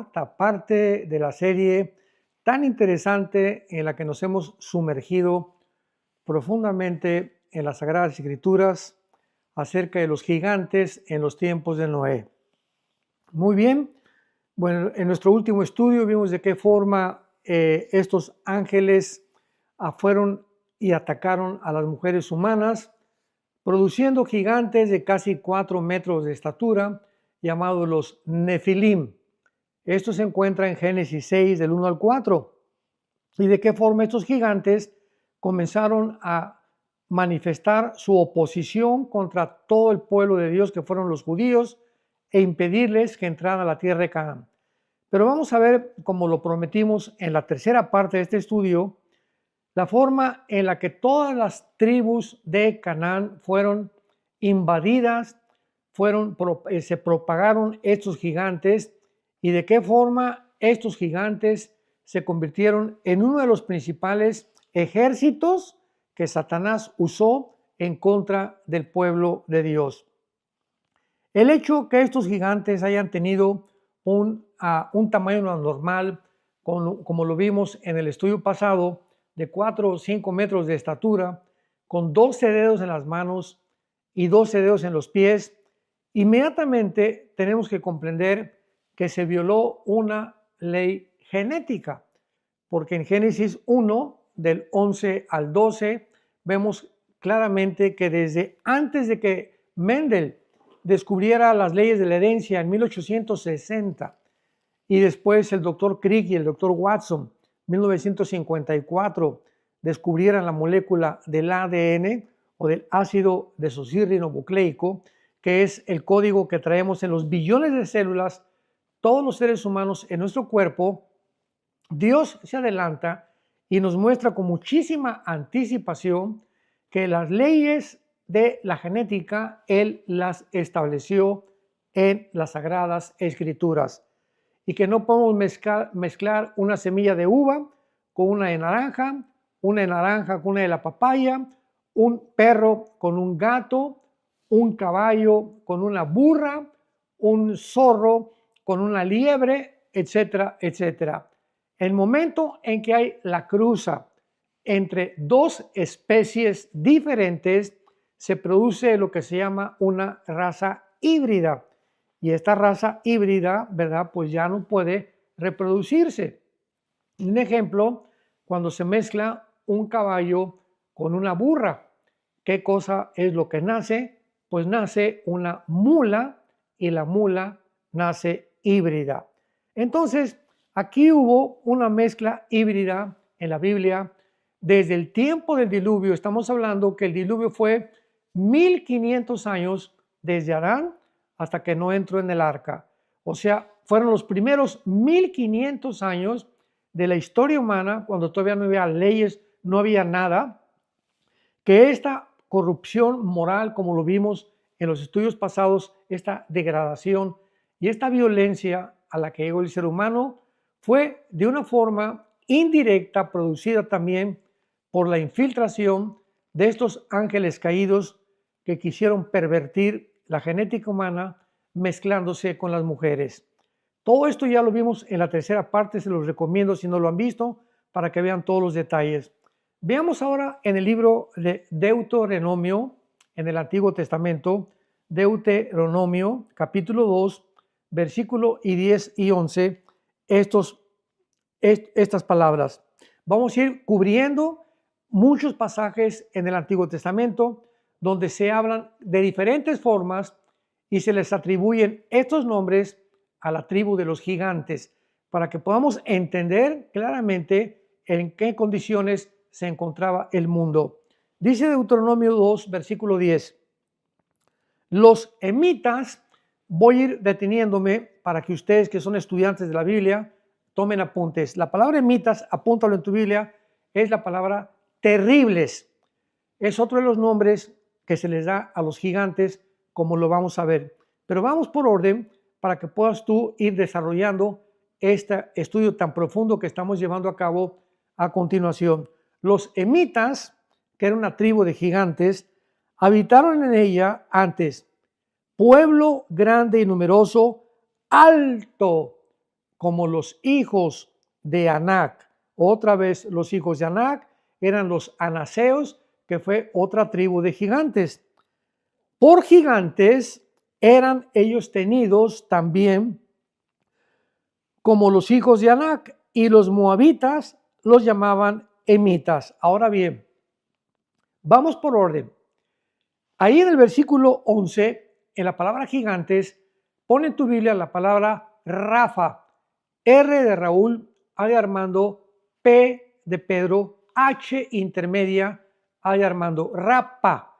cuarta parte de la serie tan interesante en la que nos hemos sumergido profundamente en las Sagradas Escrituras acerca de los gigantes en los tiempos de Noé. Muy bien, bueno, en nuestro último estudio vimos de qué forma estos ángeles fueron y atacaron a las mujeres humanas, produciendo gigantes de casi 4 metros de estatura, llamados los Nefilim. Esto se encuentra en Génesis 6, del 1 al 4. Y de qué forma estos gigantes comenzaron a manifestar su oposición contra todo el pueblo de Dios, que fueron los judíos, e impedirles que entraran a la tierra de Canaán. Pero vamos a ver, como lo prometimos en la tercera parte de este estudio, la forma en la que todas las tribus de Canaán fueron invadidas, se propagaron estos gigantes, y de qué forma estos gigantes se convirtieron en uno de los principales ejércitos que Satanás usó en contra del pueblo de Dios. El hecho que estos gigantes hayan tenido un tamaño normal, como lo vimos en el estudio pasado, de 4 o 5 metros de estatura, con 12 dedos en las manos y 12 dedos en los pies, inmediatamente tenemos que comprender que se violó una ley genética, porque en Génesis 1, del 11 al 12, vemos claramente que desde antes de que Mendel descubriera las leyes de la herencia en 1860, y después el doctor Crick y el doctor Watson, 1954, descubrieran la molécula del ADN o del ácido desoxirribonucleico, que es el código que traemos en los billones de células, todos los seres humanos en nuestro cuerpo. Dios se adelanta y nos muestra con muchísima anticipación que las leyes de la genética Él las estableció en las Sagradas Escrituras, y que no podemos mezclar una semilla de uva con una de naranja con una de la papaya, un perro con un gato, un caballo con una burra, un zorro con una liebre, etcétera, etcétera. El momento en que hay la cruza entre dos especies diferentes, se produce lo que se llama una raza híbrida. Y esta raza híbrida, ¿verdad?, pues ya no puede reproducirse. Un ejemplo, cuando se mezcla un caballo con una burra, ¿qué cosa es lo que nace? Pues nace una mula, y la mula nace híbrida. Entonces, aquí hubo una mezcla híbrida en la Biblia desde el tiempo del diluvio. Estamos hablando que el diluvio fue 1500 años desde Adán hasta que no entró en el arca. O sea, fueron los primeros 1500 años de la historia humana, cuando todavía no había leyes, no había nada, que esta corrupción moral, como lo vimos en los estudios pasados, esta degradación y esta violencia a la que llegó el ser humano, fue de una forma indirecta producida también por la infiltración de estos ángeles caídos que quisieron pervertir la genética humana mezclándose con las mujeres. Todo esto ya lo vimos en la tercera parte, se los recomiendo si no lo han visto, para que vean todos los detalles. Veamos ahora en el libro de Deuteronomio, en el Antiguo Testamento, Deuteronomio, capítulo 2, versículo 10 y 11, estas palabras. Vamos a ir cubriendo muchos pasajes en el Antiguo Testamento donde se hablan de diferentes formas y se les atribuyen estos nombres a la tribu de los gigantes, para que podamos entender claramente en qué condiciones se encontraba el mundo. Dice Deuteronomio 2, versículo 10. Los emitas, voy a ir deteniéndome para que ustedes que son estudiantes de la Biblia tomen apuntes. La palabra emitas, apúntalo en tu Biblia, es la palabra terribles. Es otro de los nombres que se les da a los gigantes, como lo vamos a ver. Pero vamos por orden para que puedas tú ir desarrollando este estudio tan profundo que estamos llevando a cabo a continuación. Los emitas, que era una tribu de gigantes, habitaron en ella antes, pueblo grande y numeroso, alto, como los hijos de Anac. Otra vez los hijos de Anac eran los anaseos, que fue otra tribu de gigantes. Por gigantes eran ellos tenidos también como los hijos de Anac, y los moabitas los llamaban emitas. Ahora bien, vamos por orden. Ahí en el versículo 11, en la palabra gigantes, pone en tu Biblia la palabra Rafa. R de Raúl, A de Armando, P de Pedro, H intermedia, A de Armando, Rapa,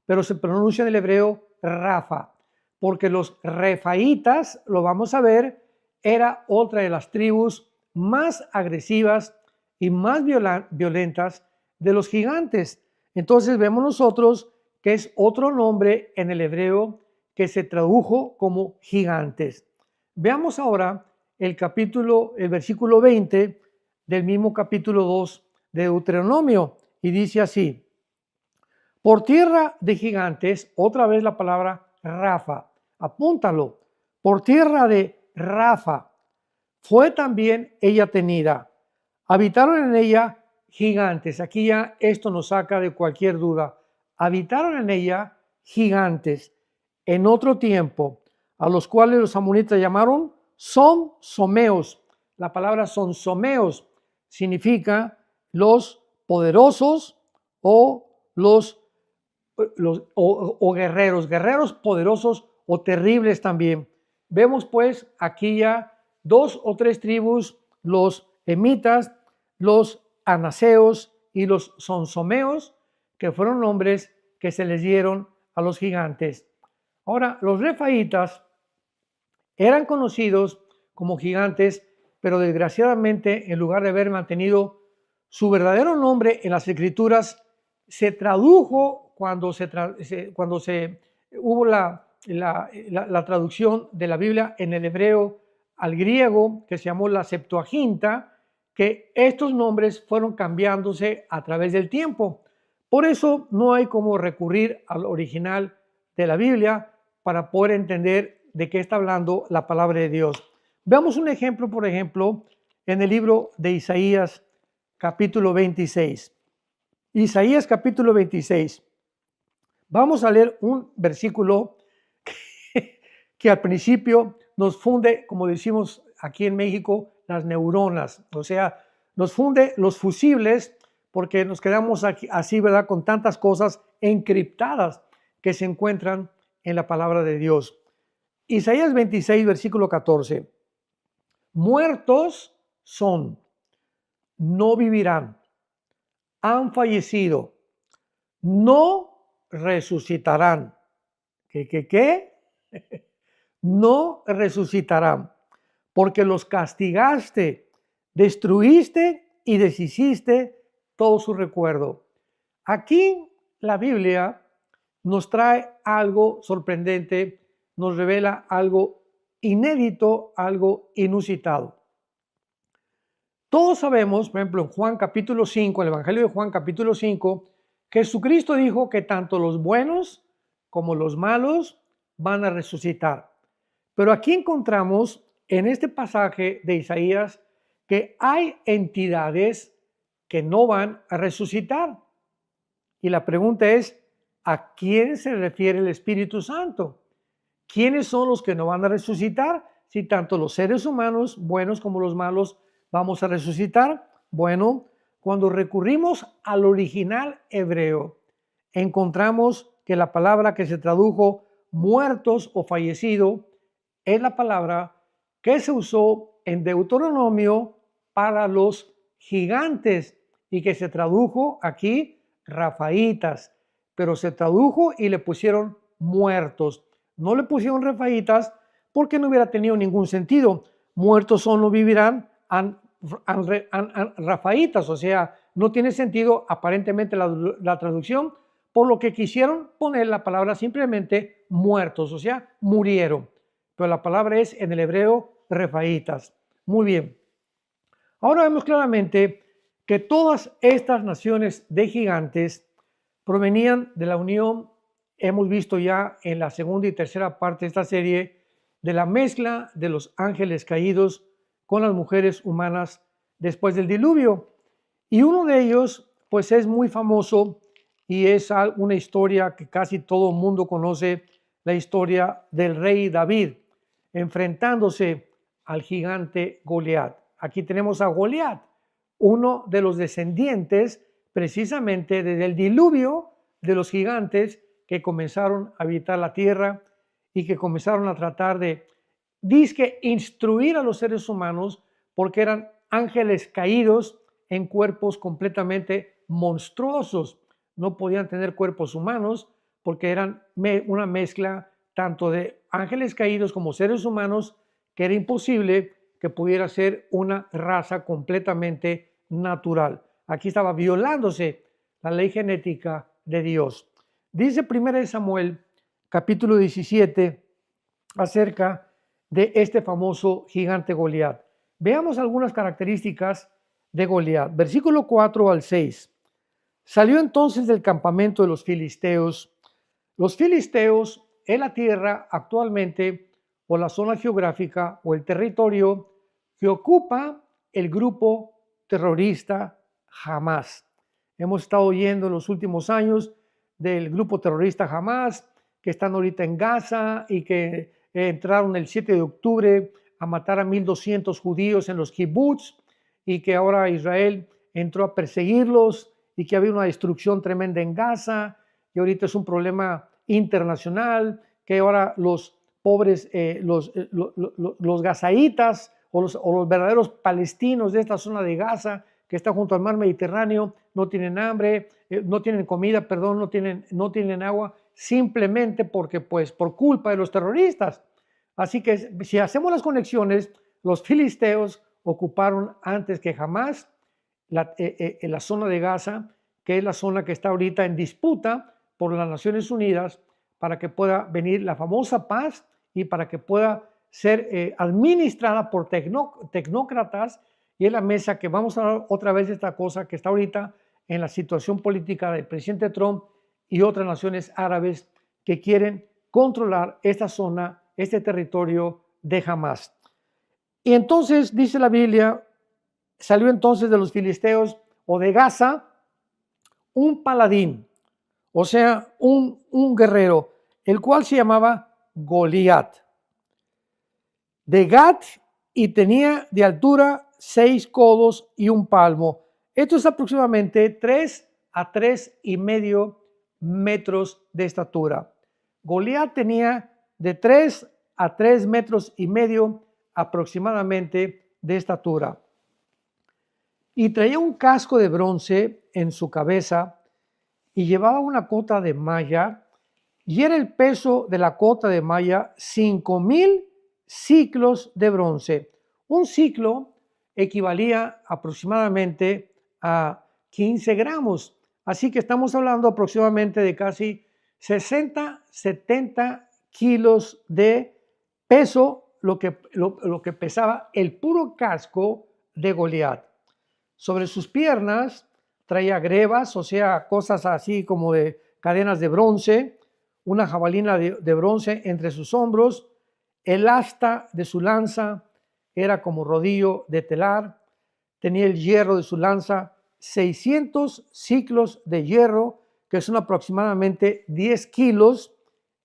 pero se pronuncia en el hebreo Rafa, porque los refaitas, lo vamos a ver, era otra de las tribus más agresivas y más violentas de los gigantes. Entonces vemos nosotros que es otro nombre en el hebreo que se tradujo como gigantes. Veamos ahora el versículo 20 del mismo capítulo 2 de Deuteronomio, y dice así: por tierra de gigantes, otra vez la palabra Rafa, apúntalo, por tierra de Rafa fue también ella tenida, habitaron en ella gigantes. Aquí ya esto nos saca de cualquier duda. Habitaron en ella gigantes en otro tiempo, a los cuales los amonitas llamaron someos. La palabra someos significa los poderosos o guerreros poderosos o terribles también. Vemos pues aquí ya 2 o 3 tribus, los emitas, los anaseos y los sonsomeos, que fueron nombres que se les dieron a los gigantes. Ahora, los refaitas eran conocidos como gigantes, pero desgraciadamente, en lugar de haber mantenido su verdadero nombre en las escrituras, se tradujo cuando hubo la traducción de la Biblia en el hebreo al griego, que se llamó la Septuaginta, que estos nombres fueron cambiándose a través del tiempo. Por eso no hay como recurrir al original de la Biblia para poder entender de qué está hablando la palabra de Dios. Veamos un ejemplo, por ejemplo, en el libro de Isaías, capítulo 26. Isaías, capítulo 26. Vamos a leer un versículo que al principio nos funde, como decimos aquí en México, las neuronas. O sea, nos funde los fusibles porque nos quedamos aquí, así, ¿verdad?, con tantas cosas encriptadas que se encuentran en la palabra de Dios. Isaías 26, versículo 14. Muertos son, no vivirán. Han fallecido, no resucitarán. ¿Qué? No resucitarán, porque los castigaste, destruiste y deshiciste todo su recuerdo. Aquí la Biblia nos trae algo sorprendente, nos revela algo inédito, algo inusitado. Todos sabemos, por ejemplo, en Juan capítulo 5, el Evangelio de Juan capítulo 5, Jesucristo dijo que tanto los buenos como los malos van a resucitar. Pero aquí encontramos en este pasaje de Isaías que hay entidades que no van a resucitar. Y la pregunta es, ¿a quién se refiere el Espíritu Santo? ¿Quiénes son los que no van a resucitar? Si tanto los seres humanos, buenos como los malos, vamos a resucitar. Bueno, cuando recurrimos al original hebreo, encontramos que la palabra que se tradujo muertos o fallecido es la palabra que se usó en Deuteronomio para los gigantes y que se tradujo aquí rafaitas, pero se tradujo y le pusieron muertos. No le pusieron refaitas porque no hubiera tenido ningún sentido. Muertos son, no vivirán, rafaitas, o sea, no tiene sentido aparentemente la traducción, por lo que quisieron poner la palabra simplemente muertos, o sea, murieron. Pero la palabra es en el hebreo refaitas. Muy bien. Ahora vemos claramente que todas estas naciones de gigantes provenían de la unión, hemos visto ya en la segunda y tercera parte de esta serie, de la mezcla de los ángeles caídos con las mujeres humanas después del diluvio. Y uno de ellos, pues es muy famoso y es una historia que casi todo el mundo conoce, la historia del rey David enfrentándose al gigante Goliat. Aquí tenemos a Goliat, uno de los descendientes precisamente desde el diluvio de los gigantes que comenzaron a habitar la tierra y que comenzaron a tratar de, dizque, instruir a los seres humanos porque eran ángeles caídos en cuerpos completamente monstruosos. No podían tener cuerpos humanos porque eran una mezcla tanto de ángeles caídos como seres humanos, que era imposible que pudiera ser una raza completamente natural. Aquí estaba violándose la ley genética de Dios. Dice 1 Samuel, capítulo 17, acerca de este famoso gigante Goliat. Veamos algunas características de Goliat. Versículo 4 al 6. Salió entonces del campamento de los filisteos. Los filisteos es la tierra actualmente, o la zona geográfica o el territorio que ocupa el grupo terrorista Hamas. Hemos estado oyendo en los últimos años del grupo terrorista Hamas, que están ahorita en Gaza y que entraron el 7 de octubre a matar a 1,200 judíos en los kibbutz, y que ahora Israel entró a perseguirlos y que había una destrucción tremenda en Gaza, y ahorita es un problema internacional, que ahora los pobres, los gazaitas o los verdaderos palestinos de esta zona de Gaza, que está junto al mar Mediterráneo, no tienen hambre, no tienen comida, perdón, no tienen agua, simplemente porque, pues, por culpa de los terroristas. Así que si hacemos las conexiones, los filisteos ocuparon antes que jamás la zona de Gaza, que es la zona que está ahorita en disputa por las Naciones Unidas para que pueda venir la famosa paz y para que pueda ser administrada por tecnócratas. Y es la mesa que vamos a hablar otra vez de esta cosa que está ahorita en la situación política del presidente Trump y otras naciones árabes que quieren controlar esta zona, este territorio de Hamas. Y entonces dice la Biblia, salió entonces de los filisteos o de Gaza un paladín, o sea, un guerrero, el cual se llamaba Goliat, de Gat, y tenía de altura 6 codos y un palmo. Esto es aproximadamente 3 a 3,5 metros de estatura. Goliat tenía de 3 a 3,5 metros aproximadamente de estatura. Y traía un casco de bronce en su cabeza y llevaba una cota de malla, y era el peso de la cota de malla 5,000 ciclos de bronce. Un ciclo equivalía aproximadamente a 15 gramos. Así que estamos hablando aproximadamente de casi 60, 70 kilos de peso, lo que pesaba el puro casco de Goliat. Sobre sus piernas traía grebas, o sea, cosas así como de cadenas de bronce, una jabalina de bronce entre sus hombros. El asta de su lanza era como rodillo de telar. Tenía el hierro de su lanza 600 ciclos de hierro, que son aproximadamente 10 kilos,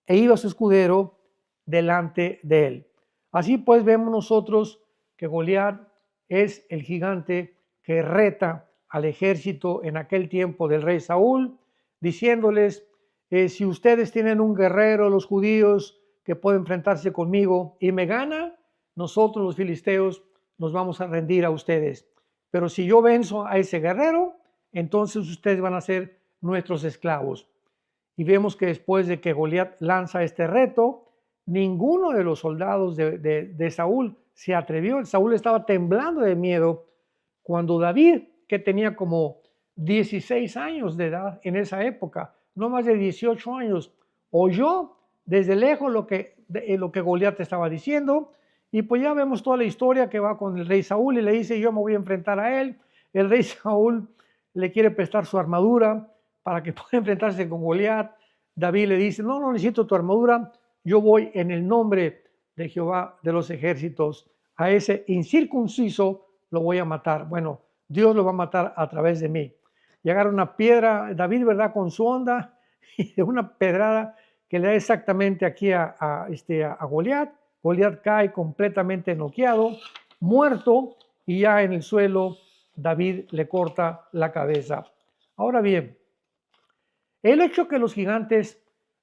e iba su escudero delante de él. Así pues vemos nosotros que Goliat es el gigante que reta al ejército en aquel tiempo del rey Saúl, diciéndoles, si ustedes tienen un guerrero, los judíos, que puede enfrentarse conmigo y me gana, nosotros los filisteos nos vamos a rendir a ustedes. Pero si yo venzo a ese guerrero, entonces ustedes van a ser nuestros esclavos. Y vemos que después de que Goliat lanza este reto, ninguno de los soldados de Saúl se atrevió. Saúl estaba temblando de miedo cuando David, que tenía como 16 años de edad en esa época, no más de 18 años, oyó desde lejos lo que Goliat estaba diciendo. Y pues ya vemos toda la historia que va con el rey Saúl y le dice, yo me voy a enfrentar a él. El rey Saúl le quiere prestar su armadura para que pueda enfrentarse con Goliat. David le dice, no necesito tu armadura, yo voy en el nombre de Jehová de los ejércitos a ese incircunciso lo voy a matar. Bueno, Dios lo va a matar a través de mí. Y agarra una piedra, David, ¿verdad? Con su onda, y de una pedrada que le da exactamente aquí a Goliat. Goliat cae completamente noqueado, muerto, y ya en el suelo David le corta la cabeza. Ahora bien, el hecho que los gigantes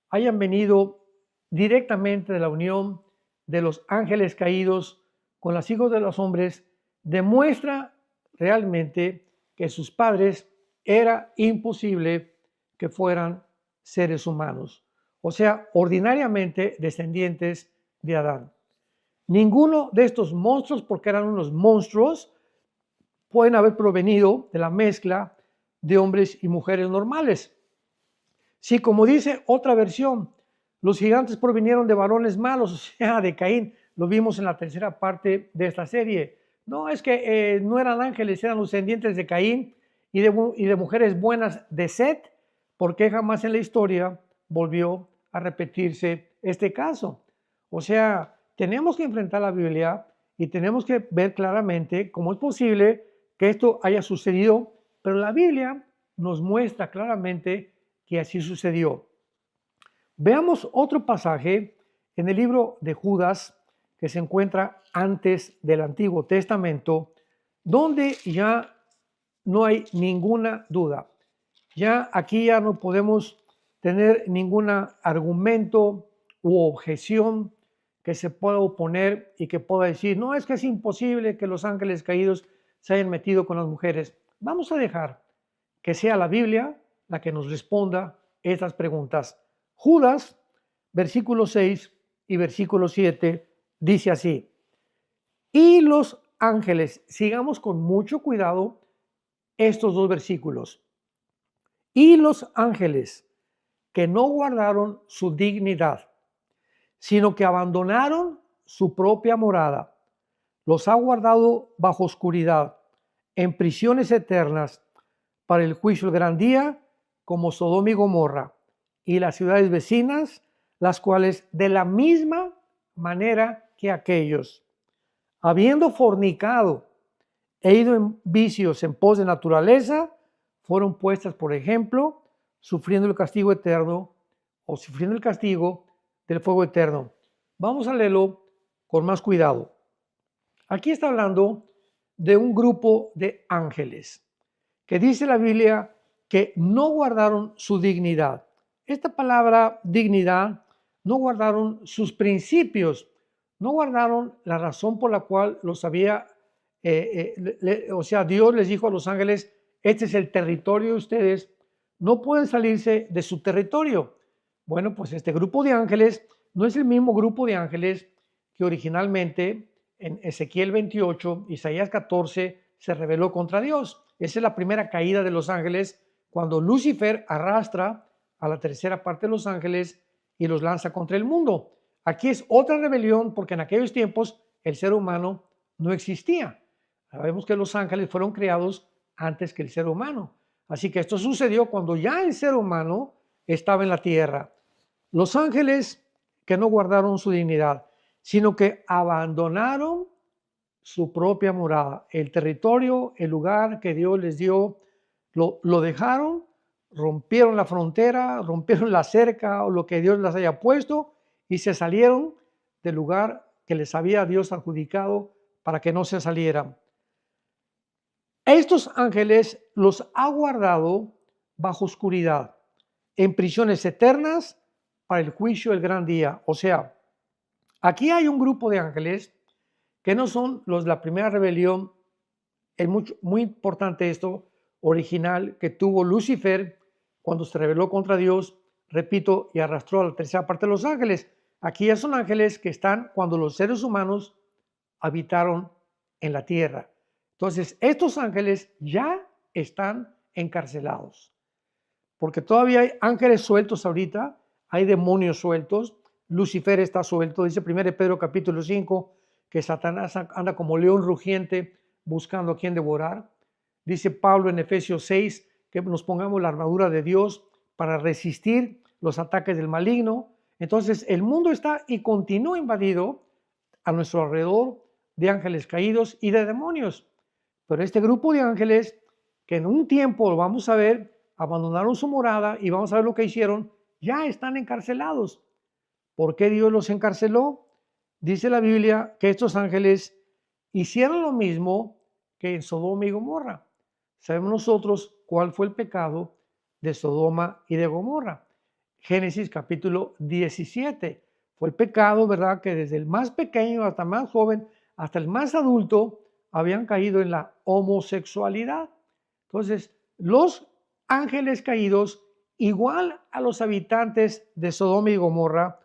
hayan venido directamente de la unión de los ángeles caídos con los hijos de los hombres demuestra realmente que sus padres era imposible que fueran seres humanos, o sea, ordinariamente descendientes de Adán. Ninguno de estos monstruos, porque eran unos monstruos, pueden haber provenido de la mezcla de hombres y mujeres normales. Si, como dice otra versión, los gigantes provinieron de varones malos, o sea, de Caín, lo vimos en la tercera parte de esta serie. No, es que no eran ángeles, eran los descendientes de Caín y de mujeres buenas de Set, porque jamás en la historia volvió a repetirse este caso. O sea, tenemos que enfrentar la Biblia y tenemos que ver claramente cómo es posible que esto haya sucedido, pero la Biblia nos muestra claramente que así sucedió. Veamos otro pasaje en el libro de Judas que se encuentra antes del Antiguo Testamento, donde ya no hay ninguna duda. Ya aquí ya no podemos tener ningún argumento u objeción que se pueda oponer y que pueda decir, no, es que es imposible que los ángeles caídos se hayan metido con las mujeres. Vamos a dejar que sea la Biblia la que nos responda estas preguntas. Judas, versículo 6 y versículo 7, dice así: y los ángeles, sigamos con mucho cuidado estos dos versículos, y los ángeles que no guardaron su dignidad, sino que abandonaron su propia morada, los ha guardado bajo oscuridad, en prisiones eternas, para el juicio del gran día, como Sodoma y Gomorra, y las ciudades vecinas, las cuales de la misma manera que aquellos, habiendo fornicado e ido en vicios en pos de naturaleza, fueron puestas, por ejemplo, sufriendo el castigo eterno o sufriendo el castigo del fuego eterno. Vamos a leerlo con más cuidado. Aquí está hablando de un grupo de ángeles que dice la Biblia que no guardaron su dignidad. Esta palabra dignidad, no guardaron sus principios, no guardaron la razón por la cual los había, o sea, Dios les dijo a los ángeles, este es el territorio de ustedes, no pueden salirse de su territorio. Bueno, pues este grupo de ángeles no es el mismo grupo de ángeles que originalmente en Ezequiel 28, Isaías 14, se rebeló contra Dios. Esa es la primera caída de los ángeles, cuando Lucifer arrastra a la tercera parte de los ángeles y los lanza contra el mundo. Aquí es otra rebelión, porque en aquellos tiempos el ser humano no existía. Sabemos que los ángeles fueron creados antes que el ser humano. Así que esto sucedió cuando ya el ser humano estaba en la tierra. Los ángeles que no guardaron su dignidad, sino que abandonaron su propia morada, el territorio, el lugar que Dios les dio, lo dejaron, rompieron la frontera, rompieron la cerca o lo que Dios les haya puesto y se salieron del lugar que les había Dios adjudicado para que no se salieran. Estos ángeles los ha guardado bajo oscuridad, en prisiones eternas para el juicio del gran día. O sea, aquí hay un grupo de ángeles que no son los de la primera rebelión. Es muy importante esto, original, que tuvo Lucifer cuando se rebeló contra Dios, repito, y arrastró a la tercera parte de los ángeles. Aquí ya son ángeles que están cuando los seres humanos habitaron en la tierra. Entonces, estos ángeles ya están encarcelados, porque todavía hay ángeles sueltos ahorita, hay demonios sueltos, Lucifer está suelto, dice 1 Pedro capítulo 5, que Satanás anda como león rugiente buscando a quien devorar. Dice Pablo en Efesios 6 que nos pongamos la armadura de Dios para resistir los ataques del maligno. Entonces el mundo está y continúa invadido a nuestro alrededor de ángeles caídos y de demonios. Pero este grupo de ángeles, que en un tiempo lo vamos a ver, abandonaron su morada y vamos a ver lo que hicieron, ya están encarcelados. ¿Por qué Dios los encarceló? Dice la Biblia que estos ángeles hicieron lo mismo que en Sodoma y Gomorra. Sabemos nosotros cuál fue el pecado de Sodoma y de Gomorra. Génesis capítulo 17. Fue el pecado, ¿verdad? Que desde el más pequeño hasta el más joven, hasta el más adulto, habían caído en la homosexualidad. Entonces, los ángeles caídos, igual a los habitantes de Sodoma y Gomorra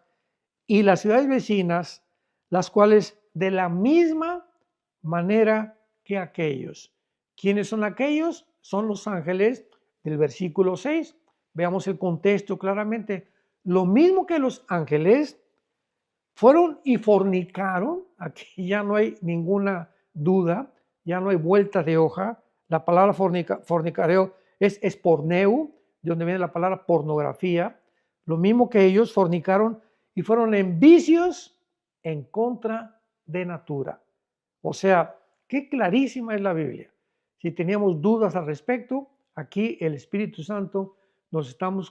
y las ciudades vecinas, las cuales de la misma manera que aquellos. ¿Quiénes son aquellos? Son los ángeles del versículo 6. Veamos el contexto claramente. Lo mismo que los ángeles fueron y fornicaron, aquí ya no hay ninguna duda, ya no hay vuelta de hoja. La palabra fornicareo es porneu, de donde viene la palabra pornografía. Lo mismo que ellos fornicaron y fueron en vicios en contra de natura. O sea, qué clarísima es la Biblia. Si teníamos dudas al respecto, aquí el Espíritu Santo nos estamos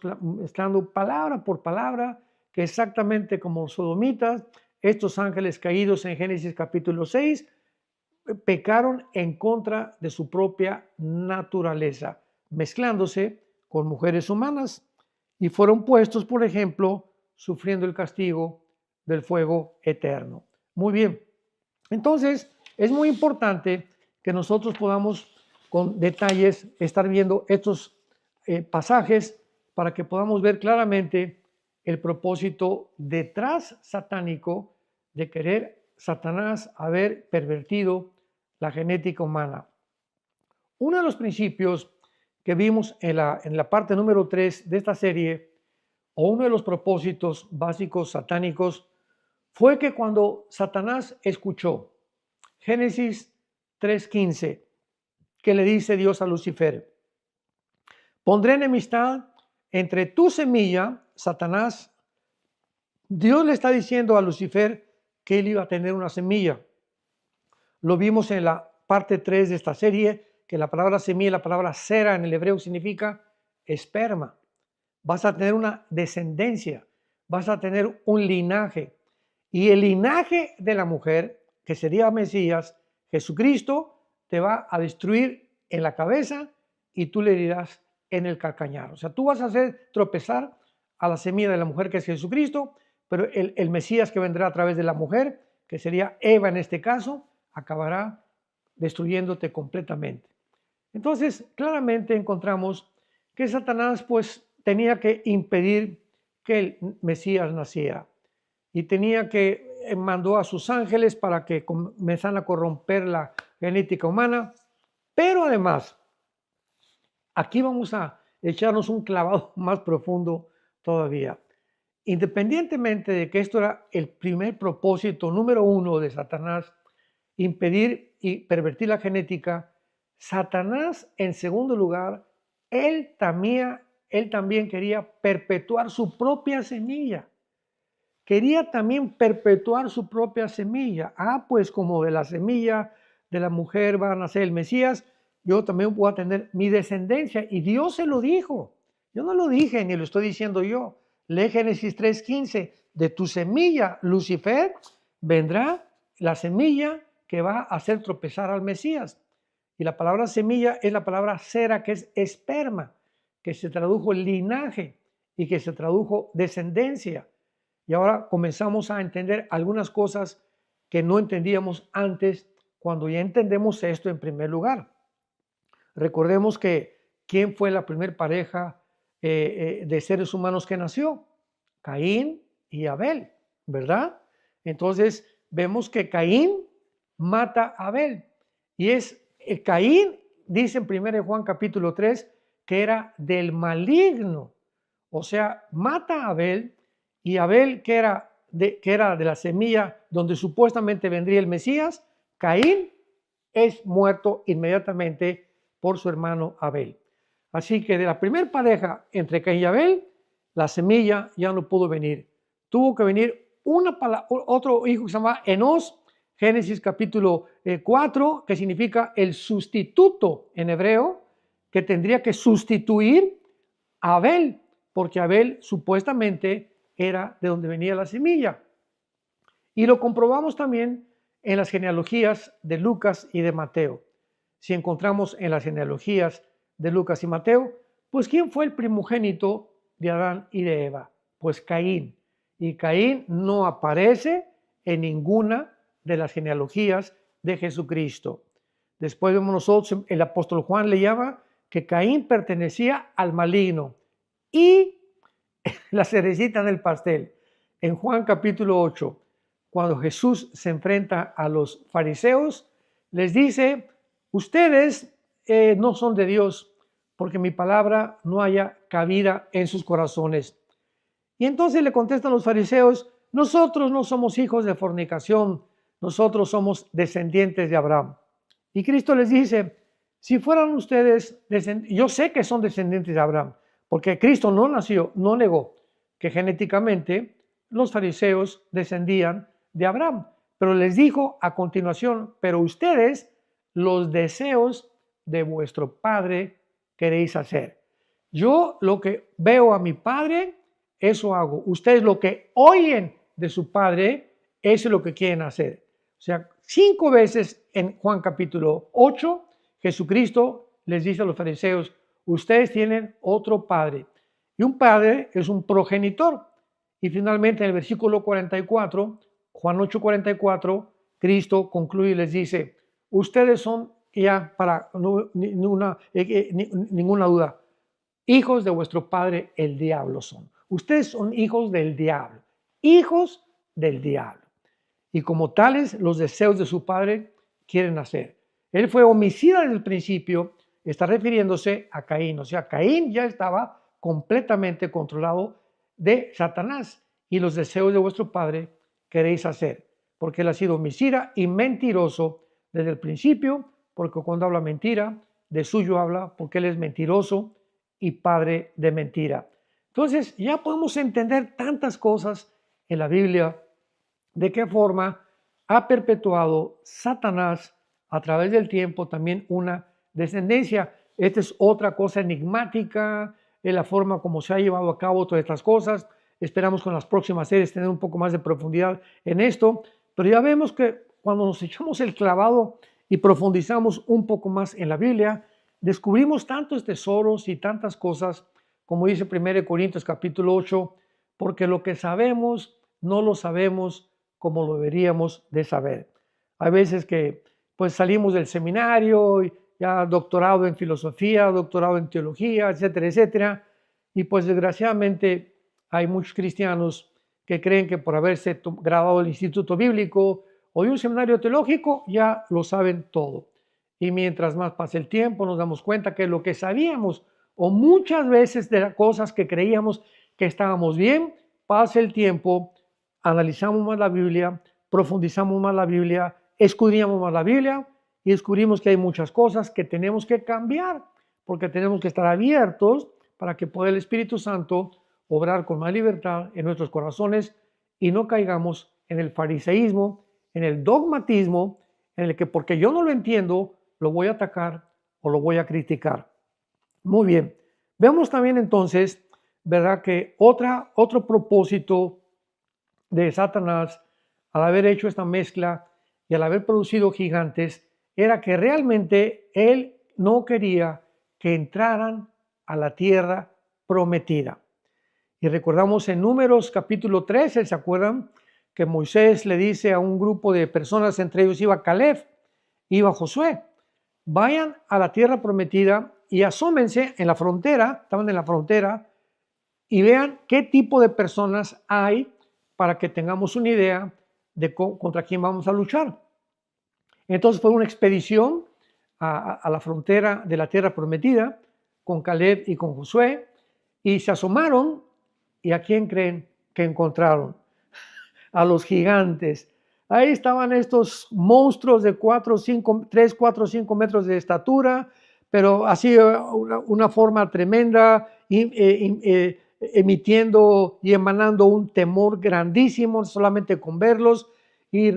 dando palabra por palabra, que exactamente como los sodomitas, estos ángeles caídos en Génesis capítulo 6, pecaron en contra de su propia naturaleza, mezclándose con mujeres humanas y fueron puestos, por ejemplo, sufriendo el castigo del fuego eterno. Muy bien. Entonces, es muy importante que nosotros podamos con detalles estar viendo estos pasajes para que podamos ver claramente el propósito detrás satánico de querer Satanás haber pervertido la genética humana. Uno de los principios que vimos en la parte número 3 de esta serie, o uno de los propósitos básicos satánicos, fue que cuando Satanás escuchó Génesis 3:15, que le dice Dios a Lucifer: pondré enemistad entre tu semilla, Satanás. Dios le está diciendo a Lucifer que él iba a tener una semilla. Lo vimos en la parte 3 de esta serie, que la palabra semilla, la palabra sera en el hebreo significa esperma. Vas a tener una descendencia, vas a tener un linaje. Y el linaje de la mujer, que sería Mesías, Jesucristo, te va a destruir en la cabeza y tú le herirás en el calcañar. O sea, tú vas a hacer tropezar a la semilla de la mujer, que es Jesucristo, pero el Mesías que vendrá a través de la mujer, que sería Eva en este caso, acabará destruyéndote completamente. Entonces, claramente encontramos que Satanás pues tenía que impedir que el Mesías naciera y tenía que mandó a sus ángeles para que comenzaran a corromper la genética humana, pero además, aquí vamos a echarnos un clavado más profundo todavía. Independientemente de que esto era el primer propósito número 1 de Satanás, impedir y pervertir la genética, Satanás, en segundo lugar, él también quería perpetuar su propia semilla. Quería también perpetuar su propia semilla. Pues como de la semilla de la mujer va a nacer el Mesías, yo también voy a tener mi descendencia. Y Dios se lo dijo. Yo no lo dije ni lo estoy diciendo yo. Lee Génesis 3:15. De tu semilla, Lucifer, vendrá la semilla que va a hacer tropezar al Mesías. Y la palabra semilla es la palabra sera, que es esperma, que se tradujo linaje y que se tradujo descendencia. Y ahora comenzamos a entender algunas cosas que no entendíamos antes, cuando ya entendemos esto en primer lugar. Recordemos que ¿quién fue la primera pareja de seres humanos que nació? Caín y Abel, ¿verdad? Entonces vemos que Caín mata a Abel. Y Caín, dice en 1 Juan capítulo 3, que era del maligno. O sea, mata a Abel. Y Abel, que era de la semilla donde supuestamente vendría el Mesías, Caín es muerto inmediatamente por su hermano Abel. Así que de la primera pareja entre Caín y Abel, la semilla ya no pudo venir. Tuvo que venir otro hijo que se llamaba Enós, Génesis capítulo 4, que significa el sustituto en hebreo, que tendría que sustituir a Abel, porque Abel supuestamente era de donde venía la semilla. Y lo comprobamos también en las genealogías de Lucas y de Mateo. Si encontramos en las genealogías de Lucas y Mateo, pues ¿quién fue el primogénito de Adán y de Eva? Pues Caín. Y Caín no aparece en ninguna de las genealogías de Jesucristo. Después vemos nosotros, el apóstol Juan le llama que Caín pertenecía al maligno. Y la cerecita en el pastel, en Juan capítulo 8, cuando Jesús se enfrenta a los fariseos, les dice, ustedes no son de Dios, porque mi palabra no haya cabida en sus corazones. Y entonces le contestan los fariseos, nosotros no somos hijos de fornicación, nosotros somos descendientes de Abraham. Y Cristo les dice, si fueran ustedes, yo sé que son descendientes de Abraham, porque Cristo no negó que genéticamente los fariseos descendían de Abraham, pero les dijo a continuación, pero ustedes los deseos de vuestro padre queréis hacer. Yo lo que veo a mi padre, eso hago. Ustedes lo que oyen de su padre, eso es lo que quieren hacer. O sea, 5 veces en Juan capítulo 8, Jesucristo les dice a los fariseos, ustedes tienen otro padre. Y un padre es un progenitor. Y finalmente en el versículo 44, Juan 8:44, Cristo concluye y les dice, ustedes son ya para ninguna duda, hijos de vuestro padre el diablo son. Ustedes son hijos del diablo, hijos del diablo. Y como tales, los deseos de su padre quieren hacer. Él fue homicida desde el principio, está refiriéndose a Caín. O sea, Caín ya estaba completamente controlado de Satanás. Y los deseos de vuestro padre queréis hacer. Porque él ha sido homicida y mentiroso desde el principio, porque cuando habla mentira, de suyo habla, porque él es mentiroso y padre de mentira. Entonces, ya podemos entender tantas cosas en la Biblia, de qué forma ha perpetuado Satanás a través del tiempo también una descendencia. Esta es otra cosa enigmática, en la forma como se ha llevado a cabo todas estas cosas. Esperamos con las próximas series tener un poco más de profundidad en esto, pero ya vemos que cuando nos echamos el clavado y profundizamos un poco más en la Biblia, descubrimos tantos tesoros y tantas cosas, como dice 1 Corintios capítulo 8, porque lo que sabemos no lo sabemos como lo deberíamos de saber. Hay veces que pues salimos del seminario, ya doctorado en filosofía, doctorado en teología, etcétera, etcétera, y pues desgraciadamente hay muchos cristianos que creen que por haberse graduado del Instituto Bíblico o de un seminario teológico ya lo saben todo. Y mientras más pasa el tiempo nos damos cuenta que lo que sabíamos o muchas veces de las cosas que creíamos que estábamos bien, pasa el tiempo, analizamos más la Biblia, profundizamos más la Biblia, escudriñamos más la Biblia y descubrimos que hay muchas cosas que tenemos que cambiar porque tenemos que estar abiertos para que pueda el Espíritu Santo obrar con más libertad en nuestros corazones y no caigamos en el fariseísmo, en el dogmatismo, en el que porque yo no lo entiendo, lo voy a atacar o lo voy a criticar. Muy bien, vemos también entonces, ¿verdad?, que otro propósito de Satanás al haber hecho esta mezcla y al haber producido gigantes era que realmente él no quería que entraran a la tierra prometida. Y recordamos en Números capítulo 13, ¿se acuerdan? Que Moisés le dice a un grupo de personas, entre ellos iba Caleb, iba Josué, vayan a la tierra prometida y asómense en la frontera, estaban en la frontera, y vean qué tipo de personas hay para que tengamos una idea de contra quién vamos a luchar. Entonces fue una expedición a la frontera de la tierra prometida con Caleb y con Josué, y se asomaron, ¿y a quién creen que encontraron? A los gigantes. Ahí estaban estos monstruos de 3, 4, 5 metros de estatura, pero así una forma tremenda, emitiendo y emanando un temor grandísimo solamente con verlos, y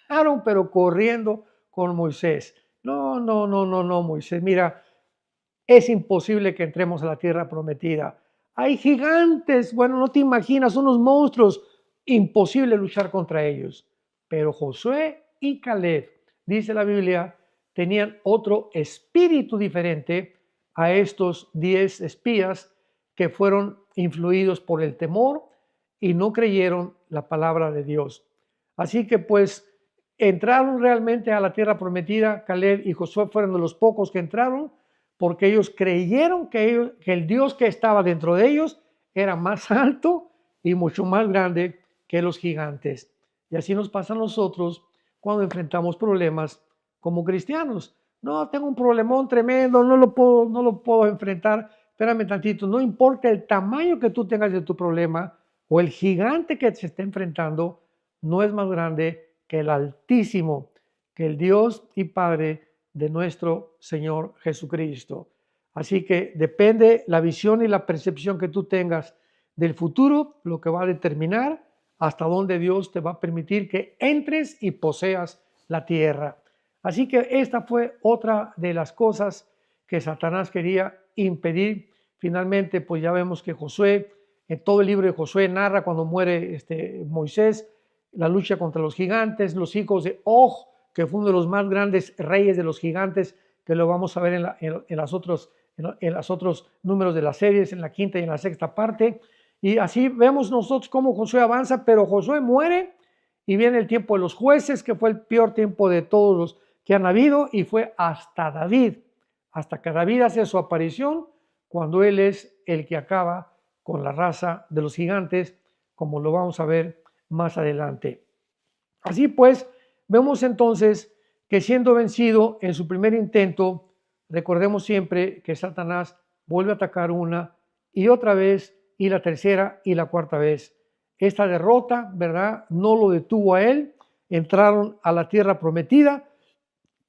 pasaron, pero corriendo con Moisés. No, no, no, no, no, Moisés. Mira, es imposible que entremos a la tierra prometida. Hay gigantes, bueno, no te imaginas, unos monstruos, imposible luchar contra ellos. Pero Josué y Caleb, dice la Biblia, tenían otro espíritu diferente a estos 10 espías que fueron influidos por el temor y no creyeron la palabra de Dios. Así que pues entraron realmente a la tierra prometida. Caleb y Josué fueron de los pocos que entraron, porque ellos creyeron que el Dios que estaba dentro de ellos era más alto y mucho más grande que los gigantes. Y así nos pasa a nosotros cuando enfrentamos problemas como cristianos. No, tengo un problemón tremendo, no lo puedo enfrentar. Espérame tantito, no importa el tamaño que tú tengas de tu problema o el gigante que se esté enfrentando, no es más grande que el Altísimo, que el Dios y Padre de nuestro Señor Jesucristo. Así que depende la visión y la percepción que tú tengas del futuro, lo que va a determinar hasta dónde Dios te va a permitir que entres y poseas la tierra. Así que esta fue otra de las cosas que Satanás quería impedir. Finalmente, pues ya vemos que Josué, en todo el libro de Josué narra cuando muere Moisés, la lucha contra los gigantes, los hijos de Og, que fue uno de los más grandes reyes de los gigantes, que lo vamos a ver en los otros números de las series, en la quinta y en la sexta parte. Y así vemos nosotros cómo Josué avanza, pero Josué muere y viene el tiempo de los jueces, que fue el peor tiempo de todos los que han habido, y fue hasta David, hasta que David hace su aparición, cuando él es el que acaba con la raza de los gigantes, como lo vamos a ver más adelante. Así pues, vemos entonces que siendo vencido en su primer intento, recordemos siempre que Satanás vuelve a atacar una y otra vez, y la tercera y la cuarta vez. Esta derrota, ¿verdad?, no lo detuvo a él. Entraron a la tierra prometida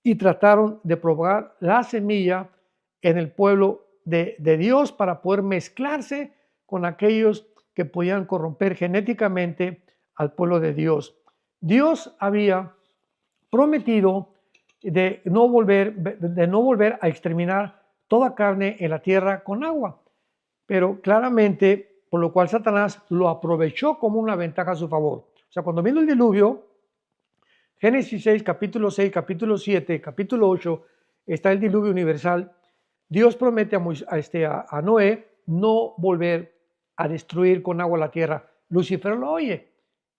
y trataron de propagar la semilla en el pueblo de Dios para poder mezclarse con aquellos que podían corromper genéticamente al pueblo de Dios. Dios había prometido de no volver a exterminar toda carne en la tierra con agua, pero claramente, por lo cual Satanás lo aprovechó como una ventaja a su favor. O sea, cuando vino el diluvio, Génesis 6, capítulo 6, capítulo 7, capítulo 8, está el diluvio universal. Dios promete a Noé no volver a destruir con agua la tierra. Lucifer lo oye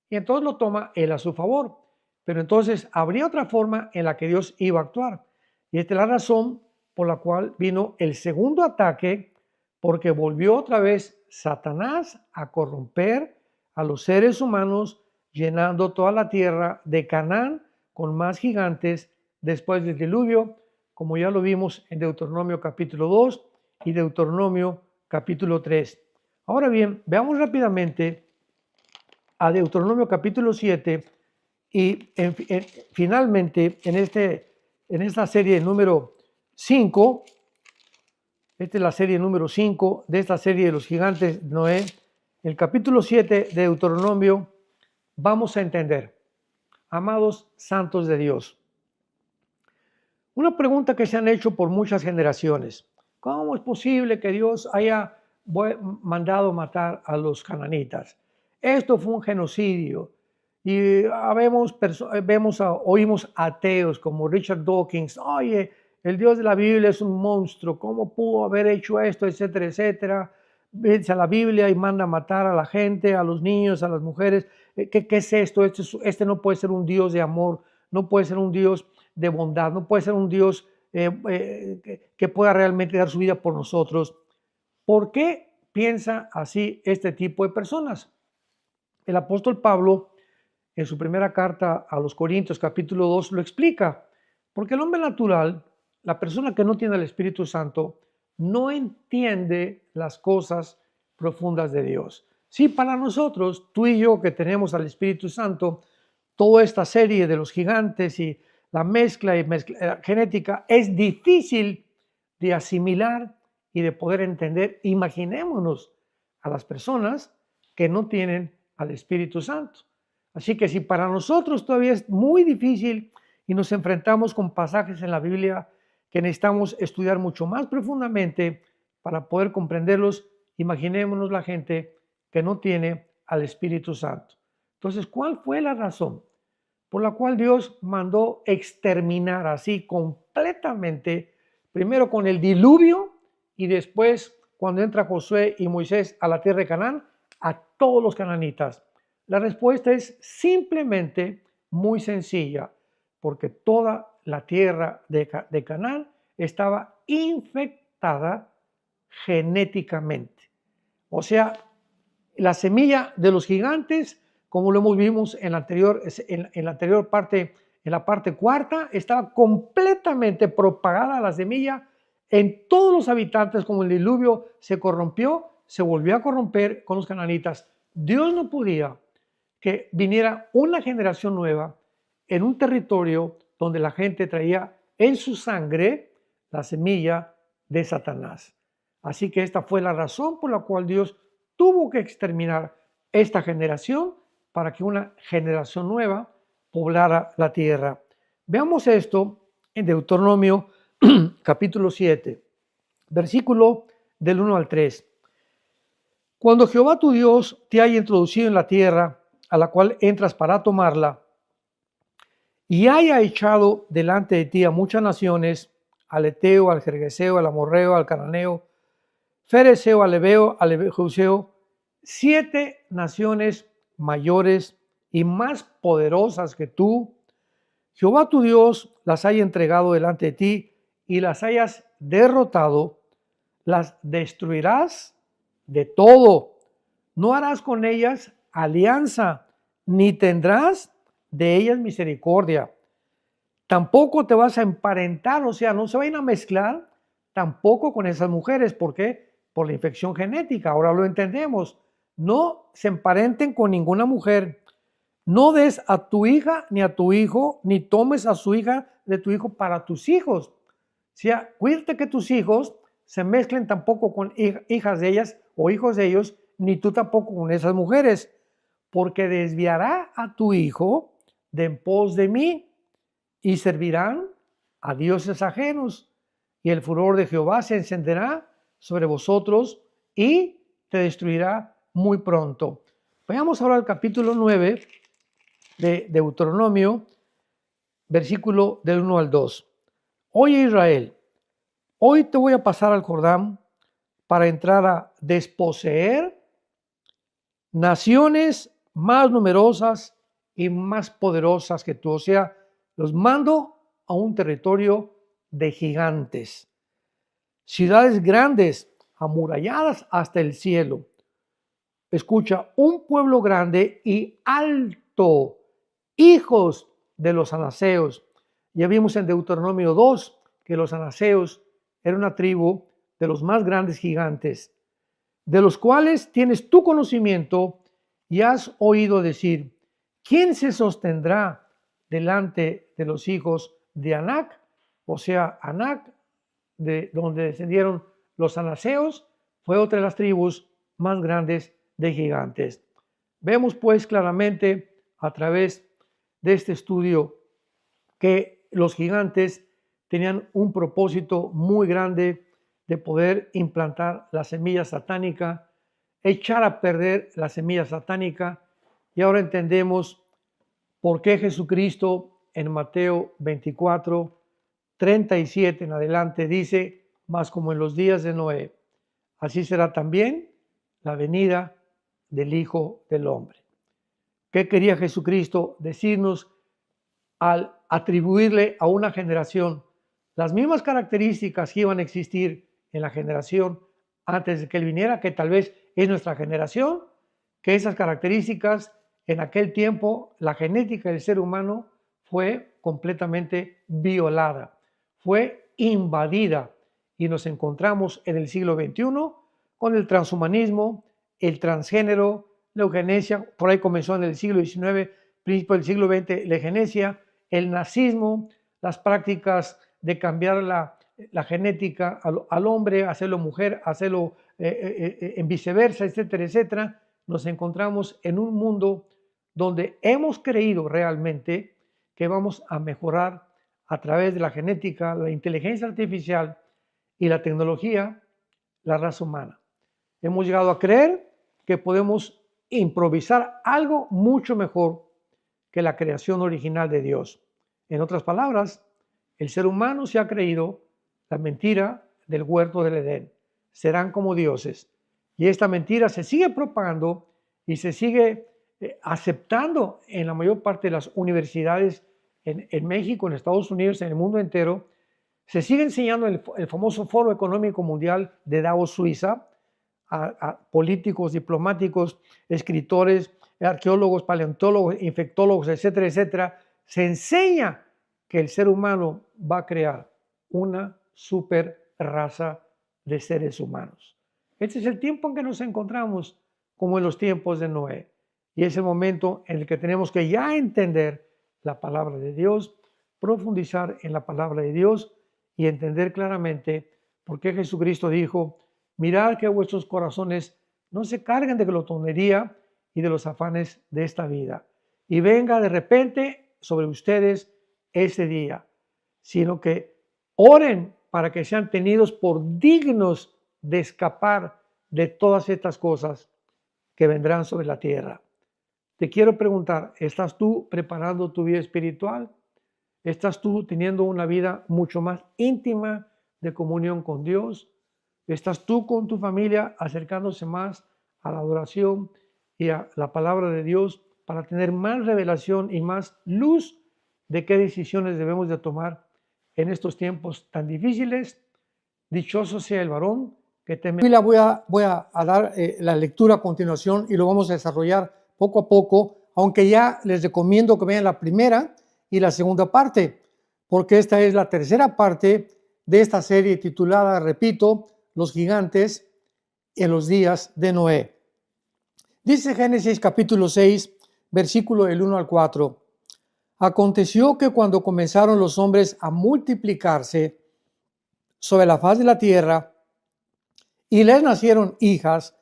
y entonces lo toma él a su favor. Pero entonces habría otra forma en la que Dios iba a actuar. Y esta es la razón por la cual vino el segundo ataque, porque volvió otra vez Satanás a corromper a los seres humanos, llenando toda la tierra de Canaán con más gigantes después del diluvio, como ya lo vimos en Deuteronomio capítulo 2 y Deuteronomio capítulo 3. Ahora bien, veamos rápidamente a Deuteronomio capítulo 7 y finalmente en esta serie número 5, esta es la serie número 5 de esta serie de los gigantes de Noé, el capítulo 7 de Deuteronomio, vamos a entender, amados santos de Dios, una pregunta que se han hecho por muchas generaciones: ¿cómo es posible que Dios haya mandado matar a los cananitas? Esto fue un genocidio. Y oímos ateos como Richard Dawkins: oye, el Dios de la Biblia es un monstruo, ¿cómo pudo haber hecho esto? Etcétera, etcétera. Vete a la Biblia y manda a matar a la gente, a los niños, a las mujeres. ¿Qué es esto? Este no puede ser un Dios de amor, no puede ser un Dios de bondad, no puede ser un Dios que pueda realmente dar su vida por nosotros. ¿Por qué piensa así este tipo de personas? El apóstol Pablo, en su primera carta a los Corintios, capítulo 2, lo explica. Porque el hombre natural, la persona que no tiene el Espíritu Santo, no entiende las cosas profundas de Dios. Sí, para nosotros, tú y yo que tenemos al Espíritu Santo, toda esta serie de los gigantes y la mezcla genética es difícil de asimilar y de poder entender. Imaginémonos a las personas que no tienen al Espíritu Santo. Así que si para nosotros todavía es muy difícil y nos enfrentamos con pasajes en la Biblia que necesitamos estudiar mucho más profundamente para poder comprenderlos, imaginémonos la gente que no tiene al Espíritu Santo. Entonces, ¿cuál fue la razón por la cual Dios mandó exterminar así completamente, primero con el diluvio y después cuando entra Josué y Moisés a la tierra de Canaán, a todos los cananitas? La respuesta es simplemente muy sencilla, porque toda la tierra de Canaán estaba infectada genéticamente. O sea, la semilla de los gigantes, como lo vimos en la anterior parte, en la parte cuarta, estaba completamente propagada la semilla en todos los habitantes. Como el diluvio se corrompió, se volvió a corromper con los cananitas. Dios no podía que viniera una generación nueva en un territorio donde la gente traía en su sangre la semilla de Satanás. Así que esta fue la razón por la cual Dios tuvo que exterminar esta generación para que una generación nueva poblara la tierra. Veamos esto en Deuteronomio capítulo 7, versículo del 1 al 3. Cuando Jehová tu Dios te haya introducido en la tierra a la cual entras para tomarla, y haya echado delante de ti a muchas naciones, al Eteo, al Gergeseo, al Amorreo, al Cananeo, Fereseo, al Ebeo, al Jebuseo, 7 naciones mayores y más poderosas que tú, Jehová tu Dios las haya entregado delante de ti y las hayas derrotado, las destruirás de todo. No harás con ellas alianza, ni tendrás de ellas misericordia. Tampoco te vas a emparentar, o sea, no se vayan a mezclar tampoco con esas mujeres. ¿Por qué? Por la infección genética. Ahora lo entendemos. No se emparenten con ninguna mujer. No des a tu hija ni a tu hijo, ni tomes a su hija de tu hijo para tus hijos. O sea, cuídate que tus hijos se mezclen tampoco con hijas de ellas o hijos de ellos, ni tú tampoco con esas mujeres, porque desviará a tu hijo de en pos de mí y servirán a dioses ajenos, y el furor de Jehová se encenderá sobre vosotros y te destruirá muy pronto. Vayamos ahora al capítulo 9 de Deuteronomio, versículo del 1 al 2. Oye Israel, hoy te voy a pasar al Jordán para entrar a desposeer naciones más numerosas y más poderosas que tú. O sea, los mando a un territorio de gigantes, ciudades grandes, amuralladas hasta el cielo. Escucha, un pueblo grande y alto, hijos de los anaseos. Ya vimos en Deuteronomio 2 que los anaseos eran una tribu de los más grandes gigantes, de los cuales tienes tu conocimiento y has oído decir, ¿quién se sostendrá delante de los hijos de Anac? O sea, Anac, de donde descendieron los anaseos, fue otra de las tribus más grandes de gigantes. Vemos pues claramente a través de este estudio que los gigantes tenían un propósito muy grande de poder implantar la semilla satánica, echar a perder la semilla satánica, y ahora entendemos por qué Jesucristo en Mateo 24, 37 en adelante dice, mas como en los días de Noé, así será también la venida del Hijo del Hombre. ¿Qué quería Jesucristo decirnos al atribuirle a una generación las mismas características que iban a existir en la generación antes de que Él viniera, que tal vez es nuestra generación, que esas características en aquel tiempo, la genética del ser humano fue completamente violada, fue invadida y nos encontramos en el siglo XXI con el transhumanismo, el transgénero, la eugenesia, por ahí comenzó en el siglo XIX, principio del siglo XX, la eugenesia, el nazismo, las prácticas de cambiar la genética al hombre, hacerlo mujer, hacerlo en viceversa, etcétera, etcétera. Nos encontramos en un mundo donde hemos creído realmente que vamos a mejorar a través de la genética, la inteligencia artificial y la tecnología, la raza humana. Hemos llegado a creer que podemos improvisar algo mucho mejor que la creación original de Dios. En otras palabras, el ser humano se ha creído la mentira del huerto del Edén. Serán como dioses. Y esta mentira se sigue propagando y se sigue aceptando en la mayor parte de las universidades en México, en Estados Unidos, en el mundo entero. Se sigue enseñando el famoso Foro Económico Mundial de Davos, Suiza, a políticos, diplomáticos, escritores, arqueólogos, paleontólogos, infectólogos, etcétera, etcétera. Se enseña que el ser humano va a crear una super raza de seres humanos. Este es el tiempo en que nos encontramos, como en los tiempos de Noé. Y es el momento en el que tenemos que ya entender la palabra de Dios, profundizar en la palabra de Dios y entender claramente por qué Jesucristo dijo: mirad que vuestros corazones no se carguen de glotonería y de los afanes de esta vida, y venga de repente sobre ustedes ese día, sino que oren para que sean tenidos por dignos de escapar de todas estas cosas que vendrán sobre la tierra. Te quiero preguntar, ¿estás tú preparando tu vida espiritual? ¿Estás tú teniendo una vida mucho más íntima de comunión con Dios? ¿Estás tú con tu familia acercándose más a la adoración y a la palabra de Dios para tener más revelación y más luz de qué decisiones debemos de tomar en estos tiempos tan difíciles? Dichoso sea el varón que teme. Voy a dar la lectura a continuación y lo vamos a desarrollar poco a poco, aunque ya les recomiendo que vean la primera y la segunda parte, porque esta es la tercera parte de esta serie titulada, repito, Los gigantes en los días de Noé. Dice Génesis capítulo 6, versículo del 1 al 4. Aconteció que cuando comenzaron los hombres a multiplicarse sobre la faz de la tierra, y les nacieron hijas,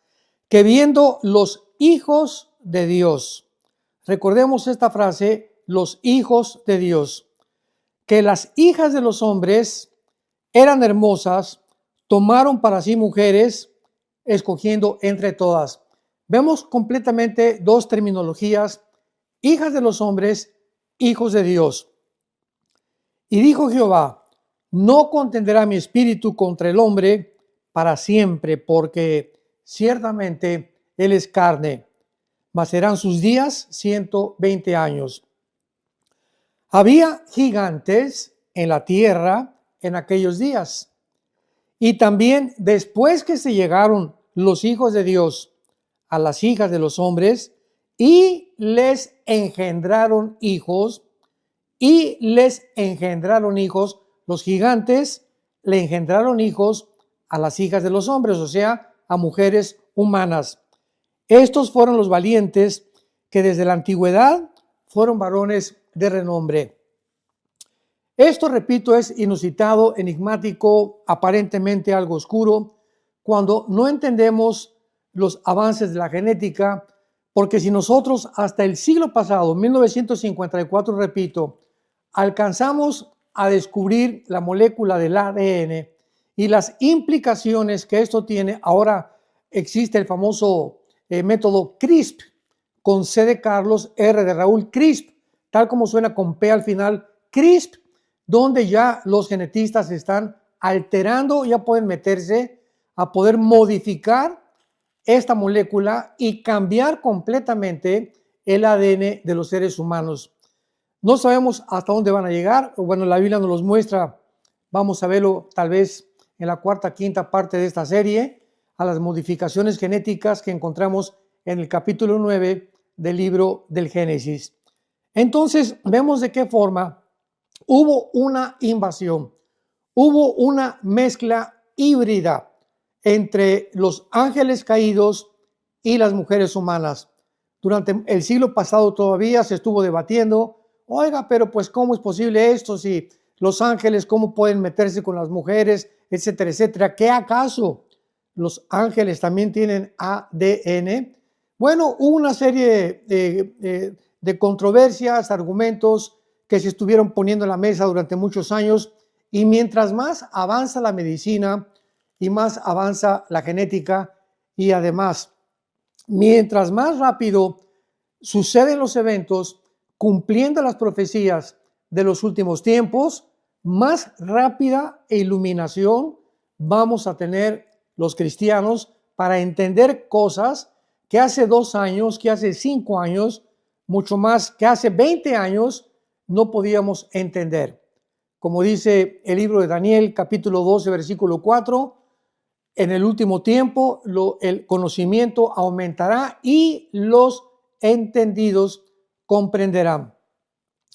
que viendo los hijos de Dios, recordemos esta frase, los hijos de Dios, que las hijas de los hombres eran hermosas, tomaron para sí mujeres, escogiendo entre todas. Vemos completamente dos terminologías: hijas de los hombres, hijos de Dios. Y dijo Jehová: no contenderá mi espíritu contra el hombre para siempre, porque ciertamente él es carne, mas serán sus días 120 años. Había gigantes en la tierra en aquellos días. Y también después que se llegaron los hijos de Dios a las hijas de los hombres y les engendraron hijos, los gigantes le engendraron hijos a las hijas de los hombres, o sea, a mujeres humanas. Estos fueron los valientes que desde la antigüedad fueron varones de renombre. Esto, repito, es inusitado, enigmático, aparentemente algo oscuro, cuando no entendemos los avances de la genética, porque si nosotros hasta el siglo pasado, 1954, repito, alcanzamos a descubrir la molécula del ADN y las implicaciones que esto tiene, ahora existe el famoso método CRISP, con C de Carlos, R de Raúl, CRISP, tal como suena con P al final, CRISP, donde ya los genetistas están alterando, ya pueden meterse a poder modificar esta molécula y cambiar completamente el ADN de los seres humanos. No sabemos hasta dónde van a llegar, o bueno, la Biblia nos los muestra, vamos a verlo tal vez en la cuarta, quinta parte de esta serie, a las modificaciones genéticas que encontramos en el capítulo 9 del libro del Génesis. Entonces, vemos de qué forma hubo una invasión, hubo una mezcla híbrida entre los ángeles caídos y las mujeres humanas. Durante el siglo pasado todavía se estuvo debatiendo, oiga, pero pues ¿cómo es posible esto? Si los ángeles, ¿cómo pueden meterse con las mujeres? Etcétera, etcétera. ¿Qué acaso los ángeles también tienen ADN? Bueno, hubo una serie de controversias, argumentos que se estuvieron poniendo en la mesa durante muchos años, y mientras más avanza la medicina y más avanza la genética, y además, mientras más rápido suceden los eventos, cumpliendo las profecías de los últimos tiempos, más rápida iluminación vamos a tener los cristianos para entender cosas que hace 2 años, que hace 5 años, mucho más que hace 20 años, no podíamos entender. Como dice el libro de Daniel, capítulo 12, versículo 4, en el último tiempo el conocimiento aumentará y los entendidos comprenderán.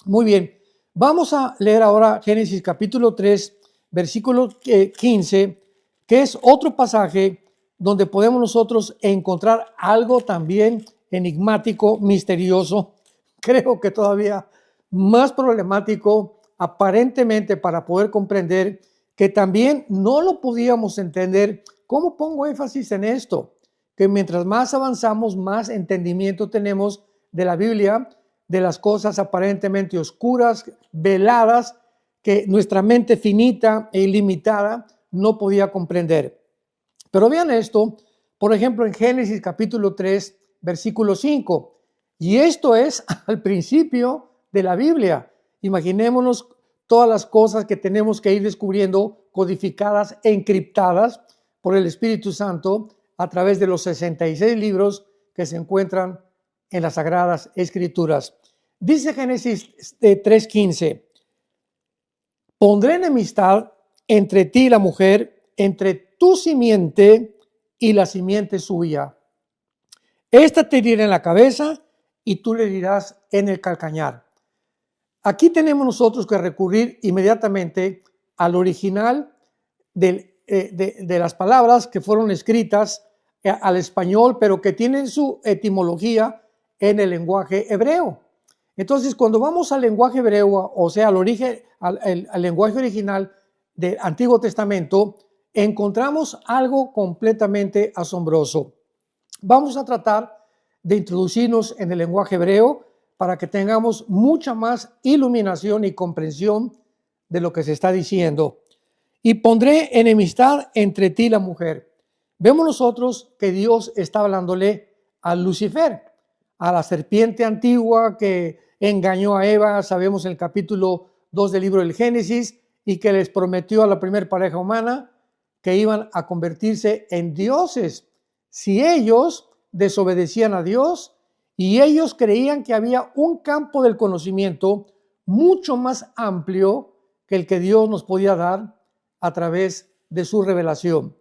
Muy bien, vamos a leer ahora Génesis capítulo 3, versículo 15, que es otro pasaje donde podemos nosotros encontrar algo también enigmático, misterioso, creo que todavía más problemático aparentemente para poder comprender, que también no lo podíamos entender. ¿Cómo pongo énfasis en esto? Que mientras más avanzamos, más entendimiento tenemos de la Biblia, de las cosas aparentemente oscuras, veladas, que nuestra mente finita e ilimitada no podía comprender. Pero vean esto, por ejemplo, en Génesis capítulo 3, versículo 5. Y esto es al principio de la Biblia. Imaginémonos todas las cosas que tenemos que ir descubriendo, codificadas, encriptadas por el Espíritu Santo a través de los 66 libros que se encuentran en las Sagradas Escrituras. Dice Génesis 3:15, pondré enemistad entre ti y la mujer, entre tu simiente y la simiente suya. Esta te herirá en la cabeza y tú le herirás en el calcañar. Aquí tenemos nosotros que recurrir inmediatamente al original de las palabras que fueron escritas al español, pero que tienen su etimología en el lenguaje hebreo. Entonces, cuando vamos al lenguaje hebreo, o sea, al origen, al lenguaje original del Antiguo Testamento, encontramos algo completamente asombroso. Vamos a tratar de introducirnos en el lenguaje hebreo para que tengamos mucha más iluminación y comprensión de lo que se está diciendo. Y pondré enemistad entre ti y la mujer. Vemos nosotros que Dios está hablándole a Lucifer, a la serpiente antigua que engañó a Eva, sabemos en el capítulo 2 del libro del Génesis, y que les prometió a la primera pareja humana que iban a convertirse en dioses si ellos desobedecían a Dios, y ellos creían que había un campo del conocimiento mucho más amplio que el que Dios nos podía dar a través de su revelación.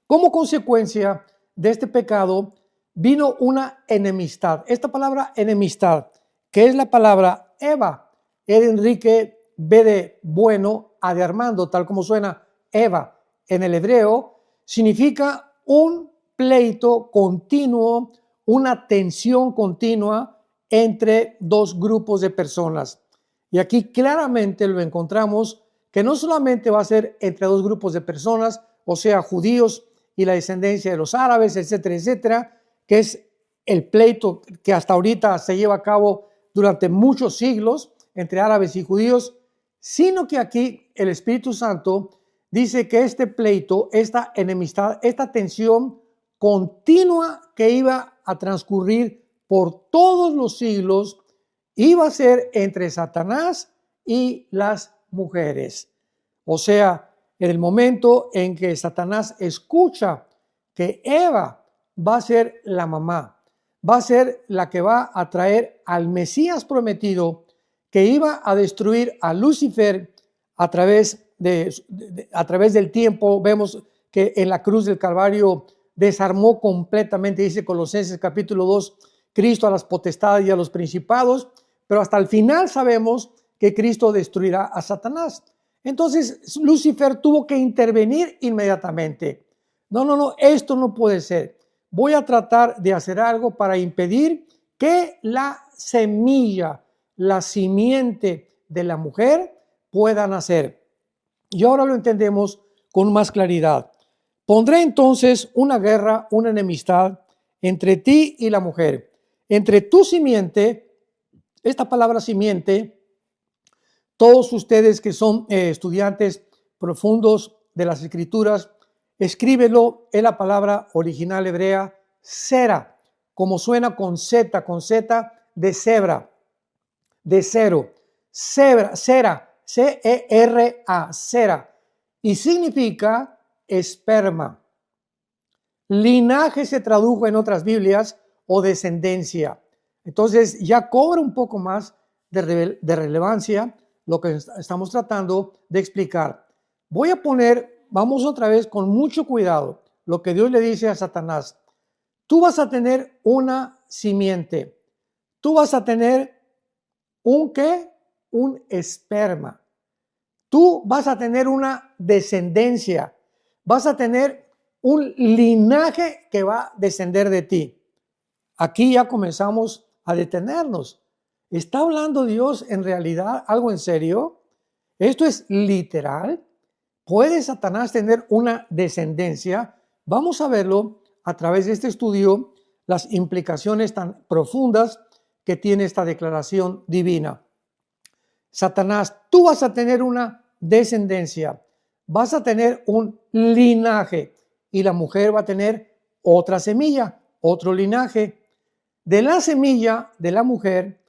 Como consecuencia de este pecado vino una enemistad. Esta palabra enemistad, que es la palabra Eva, E de Enrique, B de bueno, A de Armando, tal como suena Eva en el hebreo, significa un pleito continuo, una tensión continua entre dos grupos de personas. Y aquí claramente lo encontramos que no solamente va a ser entre dos grupos de personas, o sea, judíos y la descendencia de los árabes, etcétera, etcétera, que es el pleito que hasta ahorita se lleva a cabo durante muchos siglos entre árabes y judíos, sino que aquí el Espíritu Santo dice que este pleito, esta enemistad, esta tensión continua que iba a transcurrir por todos los siglos, iba a ser entre Satanás y las mujeres. O sea, en el momento en que Satanás escucha que Eva va a ser la mamá, va a ser la que va a traer al Mesías prometido, que iba a destruir a Lucifer a través del tiempo. Vemos que en la cruz del Calvario desarmó completamente, dice Colosenses capítulo 2, Cristo a las potestades y a los principados, pero hasta el final sabemos que Cristo destruirá a Satanás. Entonces Lucifer tuvo que intervenir inmediatamente. No, esto no puede ser. Voy a tratar de hacer algo para impedir que la semilla, la simiente de la mujer pueda nacer. Y ahora lo entendemos con más claridad. Pondré entonces una guerra, una enemistad entre ti y la mujer, entre tu simiente esta palabra simiente, todos ustedes que son estudiantes profundos de las Escrituras, escríbelo en la palabra original hebrea, sera, como suena con Z de cebra, de cero, cera, C-E-R-A, cera, y significa esperma. Linaje se tradujo en otras Biblias o descendencia. Entonces ya cobra un poco más de relevancia lo que estamos tratando de explicar. Voy a poner, vamos otra vez con mucho cuidado, lo que Dios le dice a Satanás. Tú vas a tener una simiente. Tú vas a tener un ¿qué? Un esperma. Tú vas a tener una descendencia. Vas a tener un linaje que va a descender de ti. Aquí ya comenzamos a detenernos. ¿Está hablando Dios en realidad algo en serio? ¿Esto es literal? ¿Puede Satanás tener una descendencia? Vamos a verlo a través de este estudio, las implicaciones tan profundas que tiene esta declaración divina. Satanás, tú vas a tener una descendencia, vas a tener un linaje y la mujer va a tener otra semilla, otro linaje. De la semilla de la mujer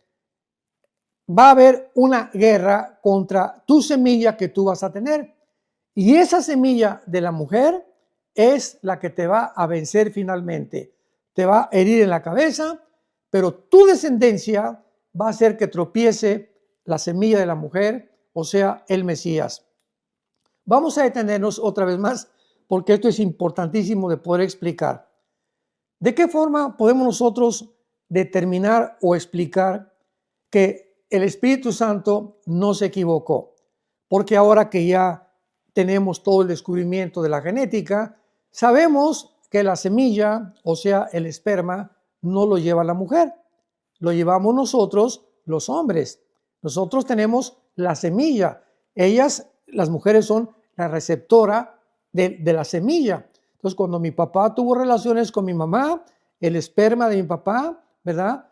va a haber una guerra contra tu semilla que tú vas a tener. Y esa semilla de la mujer es la que te va a vencer finalmente. Te va a herir en la cabeza, pero tu descendencia va a hacer que tropiece la semilla de la mujer, o sea, el Mesías. Vamos a detenernos otra vez más, porque esto es importantísimo de poder explicar. ¿De qué forma podemos nosotros determinar o explicar que el Espíritu Santo no se equivocó? Porque ahora que ya tenemos todo el descubrimiento de la genética, sabemos que la semilla, o sea, el esperma, no lo lleva la mujer, lo llevamos nosotros, los hombres. Nosotros tenemos la semilla. Ellas, las mujeres, son la receptora de la semilla. Entonces, cuando mi papá tuvo relaciones con mi mamá, el esperma de mi papá, ¿verdad?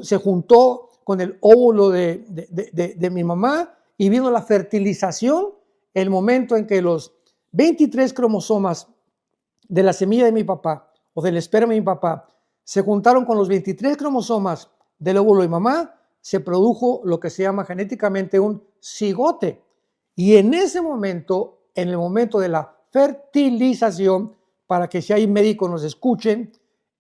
Se juntó con el óvulo de mi mamá y vino la fertilización, el momento en que los 23 cromosomas de la semilla de mi papá o del esperma de mi papá se juntaron con los 23 cromosomas del óvulo de mamá, se produjo lo que se llama genéticamente un cigote. Y en ese momento, en el momento de la fertilización, para que si hay médicos nos escuchen,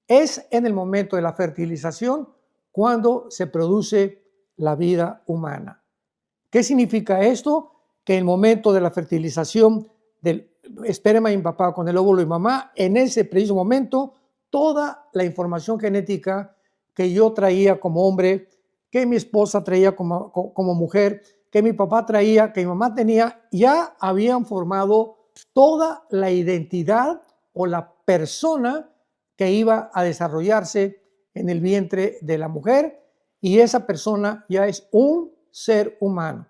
es en el momento de la fertilización cuando se produce la vida humana. ¿Qué significa esto? Que en el momento de la fertilización del esperma de mi papá con el óvulo de mamá, en ese preciso momento, toda la información genética que yo traía como hombre, que mi esposa traía como mujer, que mi papá traía, que mi mamá tenía, ya habían formado toda la identidad o la persona que iba a desarrollarse en el vientre de la mujer, y esa persona ya es un ser humano.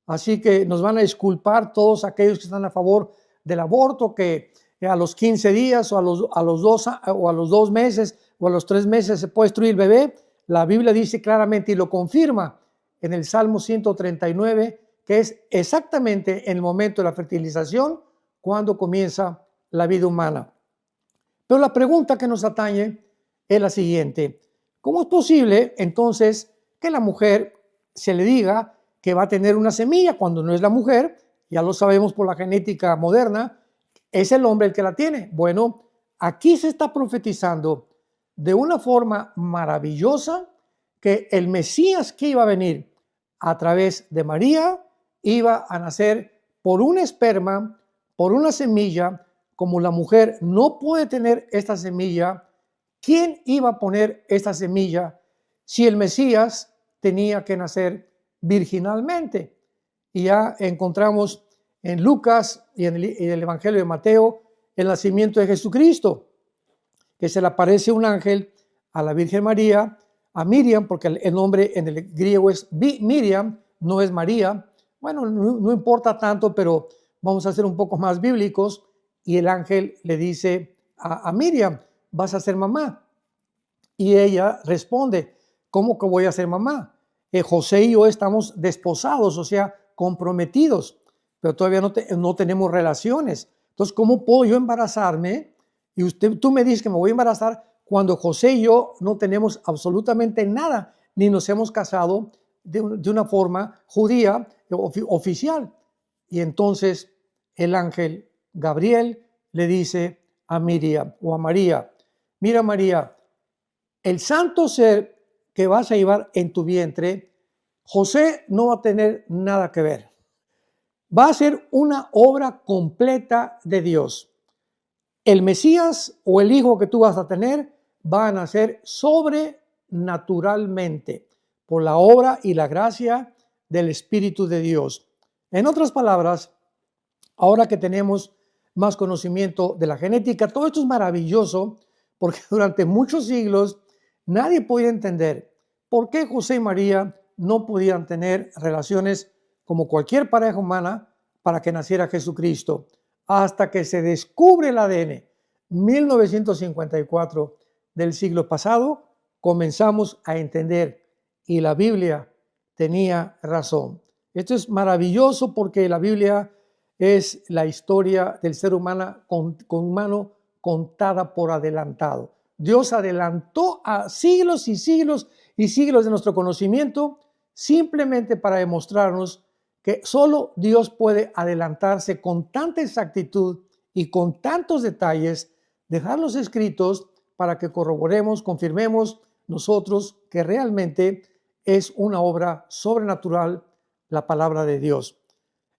Así que nos van a disculpar todos aquellos que están a favor del aborto, que a los 15 días o a los 2 meses o a los 3 meses se puede destruir el bebé. La Biblia dice claramente y lo confirma en el Salmo 139, que es exactamente en el momento de la fertilización cuando comienza la vida humana. Pero la pregunta que nos atañe es la siguiente: ¿cómo es posible entonces que la mujer se le diga que va a tener una semilla cuando no es la mujer? Ya lo sabemos por la genética moderna, es el hombre el que la tiene. Bueno, aquí se está profetizando de una forma maravillosa que el Mesías que iba a venir a través de María iba a nacer por un esperma, por una semilla. Como la mujer no puede tener esta semilla, ¿quién iba a poner esta semilla si el Mesías tenía que nacer virginalmente? Y ya encontramos en Lucas y en el Evangelio de Mateo el nacimiento de Jesucristo, que se le aparece un ángel a la Virgen María, a Miriam, porque el nombre en el griego es Miriam, no es María. Bueno, no importa tanto, pero vamos a ser un poco más bíblicos. Y el ángel le dice a Miriam: vas a ser mamá. Y ella responde: ¿cómo que voy a ser mamá? José y yo estamos desposados, o sea, comprometidos, pero todavía no tenemos relaciones. Entonces, ¿cómo puedo yo embarazarme? Y tú me dices que me voy a embarazar cuando José y yo no tenemos absolutamente nada, ni nos hemos casado de una forma judía oficial. Y entonces el ángel Gabriel le dice a Miriam o a María, mira María, el santo ser que vas a llevar en tu vientre, José no va a tener nada que ver. Va a ser una obra completa de Dios. El Mesías o el hijo que tú vas a tener van a ser sobrenaturalmente por la obra y la gracia del Espíritu de Dios. En otras palabras, ahora que tenemos más conocimiento de la genética, todo esto es maravilloso porque durante muchos siglos nadie podía entender por qué José y María no podían tener relaciones como cualquier pareja humana para que naciera Jesucristo, hasta que se descubre el ADN. 1954 del siglo pasado, comenzamos a entender y la Biblia tenía razón. Esto es maravilloso porque la Biblia es la historia del ser humano contada por adelantado. Dios adelantó a siglos y siglos y siglos de nuestro conocimiento simplemente para demostrarnos que solo Dios puede adelantarse con tanta exactitud y con tantos detalles, dejarlos escritos para que corroboremos, confirmemos nosotros que realmente es una obra sobrenatural la palabra de Dios.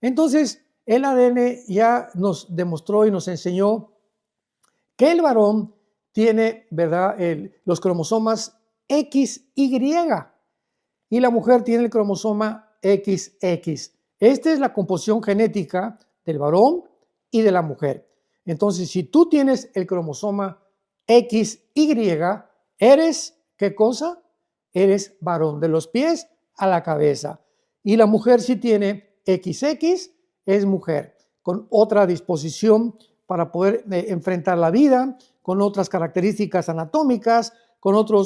Entonces, el ADN ya nos demostró y nos enseñó que el varón tiene, ¿verdad?, los cromosomas XY y la mujer tiene el cromosoma XX. Esta es la composición genética del varón y de la mujer. Entonces, si tú tienes el cromosoma XY, eres, ¿qué cosa? Eres varón, de los pies a la cabeza. Y la mujer si tiene XX, es mujer, con otra disposición para poder enfrentar la vida, con otras características anatómicas, con otro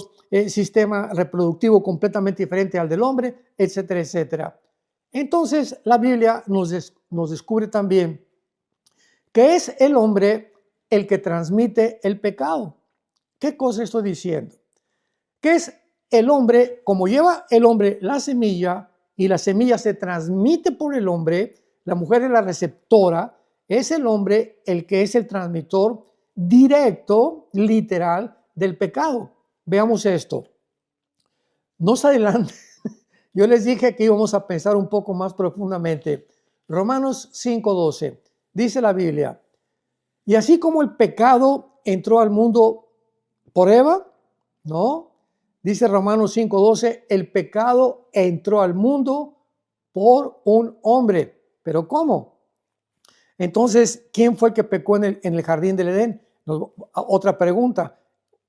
sistema reproductivo completamente diferente al del hombre, etcétera, etcétera. Entonces, la Biblia nos descubre también que es el hombre el que transmite el pecado. ¿Qué cosa estoy diciendo? Que es el hombre, como lleva el hombre la semilla y la semilla se transmite por el hombre, la mujer es la receptora, es el hombre el que es el transmisor directo, literal, del pecado. Veamos esto. No se adelante. Yo les dije que íbamos a pensar un poco más profundamente. Romanos 5:12, dice la Biblia, y así como el pecado entró al mundo por Eva, ¿no? Dice Romanos 5:12, el pecado entró al mundo por un hombre. ¿Pero cómo? Entonces, ¿quién fue el que pecó en el jardín del Edén? Otra pregunta,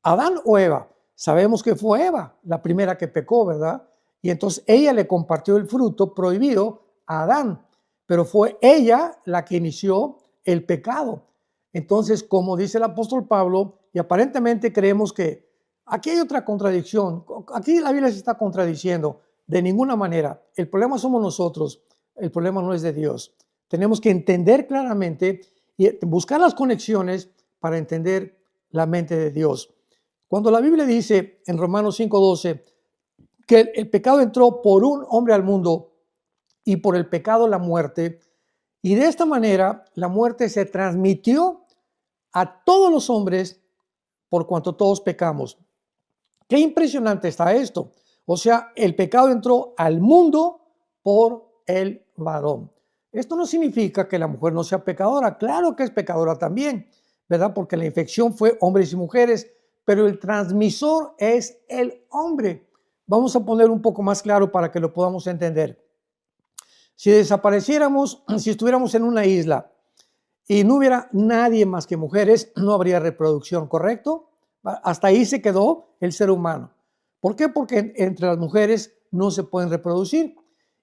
¿Adán o Eva? Sabemos que fue Eva la primera que pecó, ¿verdad? Y entonces ella le compartió el fruto prohibido a Adán, pero fue ella la que inició el pecado. Entonces, como dice el apóstol Pablo, y aparentemente creemos que aquí hay otra contradicción, aquí la Biblia se está contradiciendo de ninguna manera. El problema somos nosotros, el problema no es de Dios. Tenemos que entender claramente y buscar las conexiones para entender la mente de Dios. Cuando la Biblia dice en Romanos 5:12 que el pecado entró por un hombre al mundo y por el pecado la muerte, y de esta manera la muerte se transmitió a todos los hombres por cuanto todos pecamos. Qué impresionante está esto. O sea, el pecado entró al mundo por el varón. Esto no significa que la mujer no sea pecadora. Claro que es pecadora también, ¿verdad? Porque la infección fue hombres y mujeres, pero el transmisor es el hombre. Vamos a poner un poco más claro para que lo podamos entender. Si desapareciéramos, si estuviéramos en una isla y no hubiera nadie más que mujeres, no habría reproducción, ¿correcto? Hasta ahí se quedó el ser humano. ¿Por qué? Porque entre las mujeres no se pueden reproducir.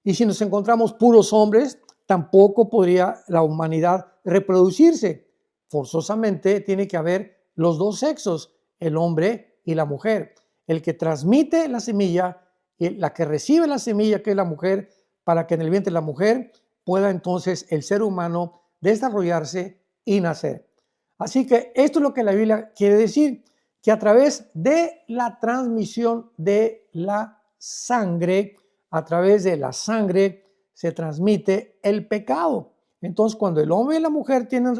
Y si nos encontramos puros hombres, tampoco podría la humanidad reproducirse. Forzosamente tiene que haber los dos sexos, el hombre y la mujer. el que transmite la semilla y la que recibe la semilla, que es la mujer, para que en el vientre de la mujer pueda entonces el ser humano desarrollarse y nacer. Así que esto es lo que la Biblia quiere decir, que a través de la transmisión de la sangre, a través de la sangre se transmite el pecado. Entonces, cuando el hombre y la mujer tienen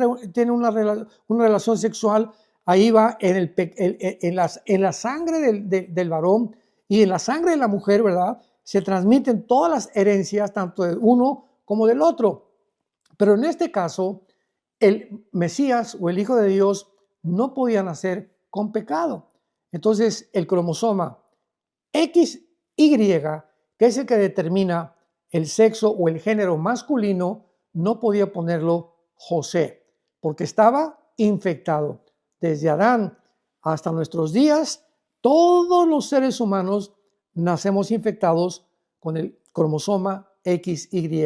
una relación sexual, ahí va en la sangre del varón y en la sangre de la mujer, ¿verdad? Se transmiten todas las herencias, tanto de uno como del otro. Pero en este caso, el Mesías o el Hijo de Dios no podía nacer con pecado. Entonces, el cromosoma XY, que es el que determina el sexo o el género masculino, no podía ponerlo José, porque estaba infectado. Desde Adán hasta nuestros días, todos los seres humanos nacemos infectados con el cromosoma XY.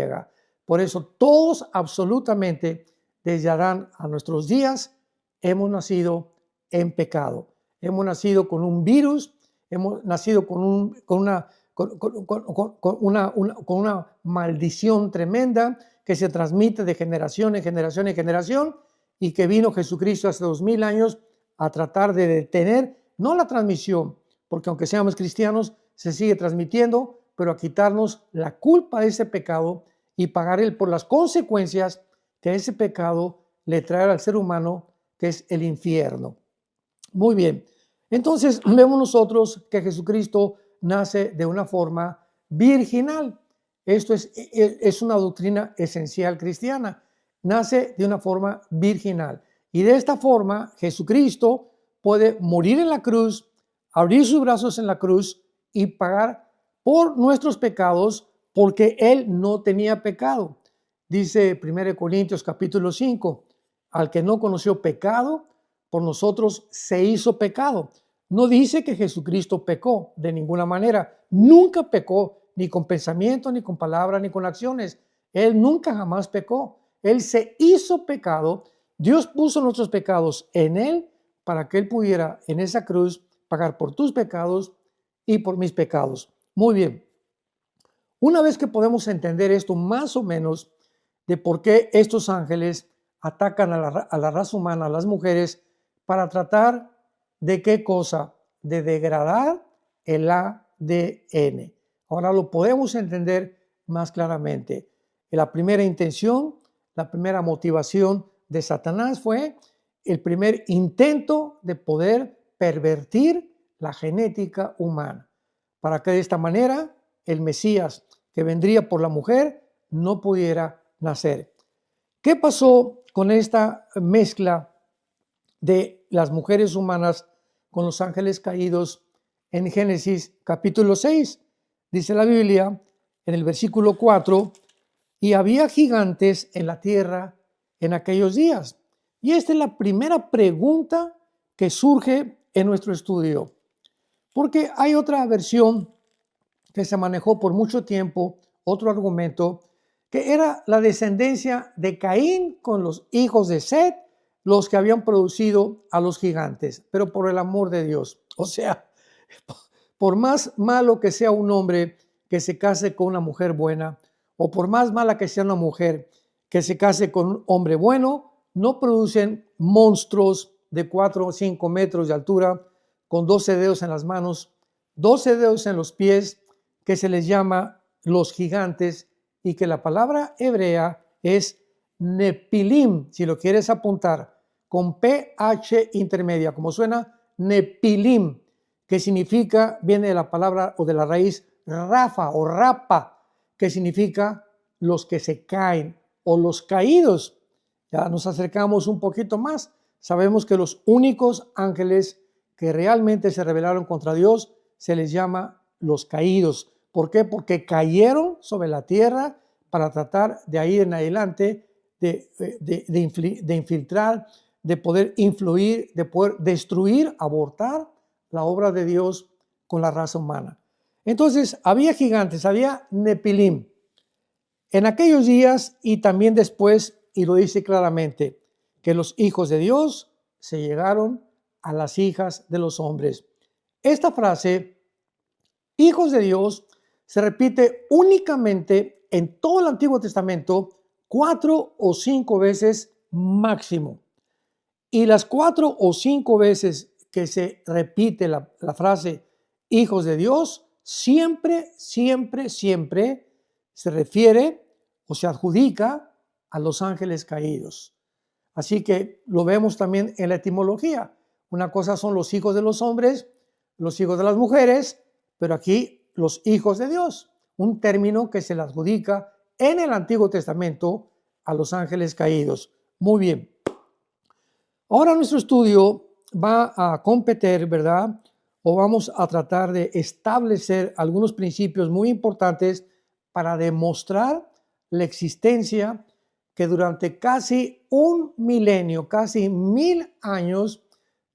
Por eso todos absolutamente, desde Adán a nuestros días, hemos nacido en pecado. Hemos nacido con un virus, hemos nacido con una maldición tremenda que se transmite de generación en generación en generación, y que vino Jesucristo hace 2000 años a tratar de detener, no la transmisión, porque aunque seamos cristianos, se sigue transmitiendo, pero a quitarnos la culpa de ese pecado y pagar él por las consecuencias que ese pecado le trae al ser humano, que es el infierno. Muy bien, entonces vemos nosotros que Jesucristo nace de una forma virginal. Esto es una doctrina esencial cristiana. Nace de una forma virginal. Y de esta forma, Jesucristo puede morir en la cruz, abrir sus brazos en la cruz y pagar por nuestros pecados, porque Él no tenía pecado. Dice 1 Corintios capítulo 5, al que no conoció pecado, por nosotros se hizo pecado. No dice que Jesucristo pecó de ninguna manera. Nunca pecó, ni con pensamiento, ni con palabra, ni con acciones. Él nunca jamás pecó. Él se hizo pecado. Dios puso nuestros pecados en Él para que Él pudiera en esa cruz pagar por tus pecados y por mis pecados. Muy bien. Una vez que podemos entender esto más o menos de por qué estos ángeles atacan a la raza humana, a las mujeres, para tratar de qué cosa, de degradar el ADN. Ahora lo podemos entender más claramente. La primera intención, la primera motivación de Satanás fue el primer intento de poder pervertir la genética humana, para que de esta manera el Mesías que vendría por la mujer no pudiera nacer. ¿Qué pasó con esta mezcla de las mujeres humanas con los ángeles caídos en Génesis capítulo 6? Dice la Biblia en el versículo 4, y había gigantes en la tierra en aquellos días. Y esta es la primera pregunta que surge en nuestro estudio, porque hay otra versión que se manejó por mucho tiempo, otro argumento, que era la descendencia de Caín con los hijos de Set, los que habían producido a los gigantes, pero por el amor de Dios. O sea, por más malo que sea un hombre que se case con una mujer buena, o por más mala que sea una mujer que se case con un hombre bueno, no producen monstruos de 4 o 5 metros de altura, con 12 dedos en las manos, 12 dedos en los pies, que se les llama los gigantes, y que la palabra hebrea es Nepilim, si lo quieres apuntar, con PH intermedia, como suena Nepilim, que significa, viene de la palabra o de la raíz Rafa o Rapa, que significa los que se caen o los caídos. Ya nos acercamos un poquito más. Sabemos que los únicos ángeles que realmente se rebelaron contra Dios se les llama los caídos. ¿Por qué? Porque cayeron sobre la tierra para tratar de ahí en adelante de infiltrar, de poder influir, de poder destruir, abortar la obra de Dios con la raza humana. Entonces, había gigantes, había Nepilim en aquellos días y también después, y lo dice claramente, que los hijos de Dios se llegaron a las hijas de los hombres. Esta frase, hijos de Dios, se repite únicamente en todo el Antiguo Testamento 4 o 5 veces máximo. Y las 4 o 5 veces que se repite la frase hijos de Dios, siempre se refiere o se adjudica a los ángeles caídos. Así que lo vemos también en la etimología. Una cosa son los hijos de los hombres, los hijos de las mujeres, pero aquí los hijos de Dios, un término que se le adjudica en el Antiguo Testamento a los ángeles caídos. Muy bien. Ahora nuestro estudio va a competir, ¿verdad? O vamos a tratar de establecer algunos principios muy importantes para demostrar la existencia que durante casi un milenio, casi 1000 años,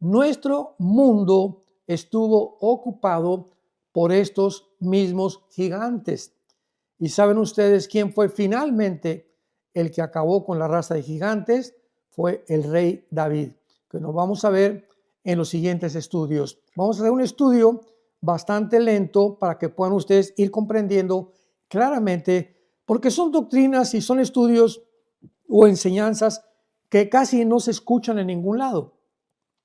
nuestro mundo estuvo ocupado por estos mismos gigantes. ¿Y saben ustedes quién fue finalmente el que acabó con la raza de gigantes? Fue el rey David, que nos vamos a ver en los siguientes estudios. Vamos a hacer un estudio bastante lento para que puedan ustedes ir comprendiendo claramente, porque son doctrinas y son estudios o enseñanzas que casi no se escuchan en ningún lado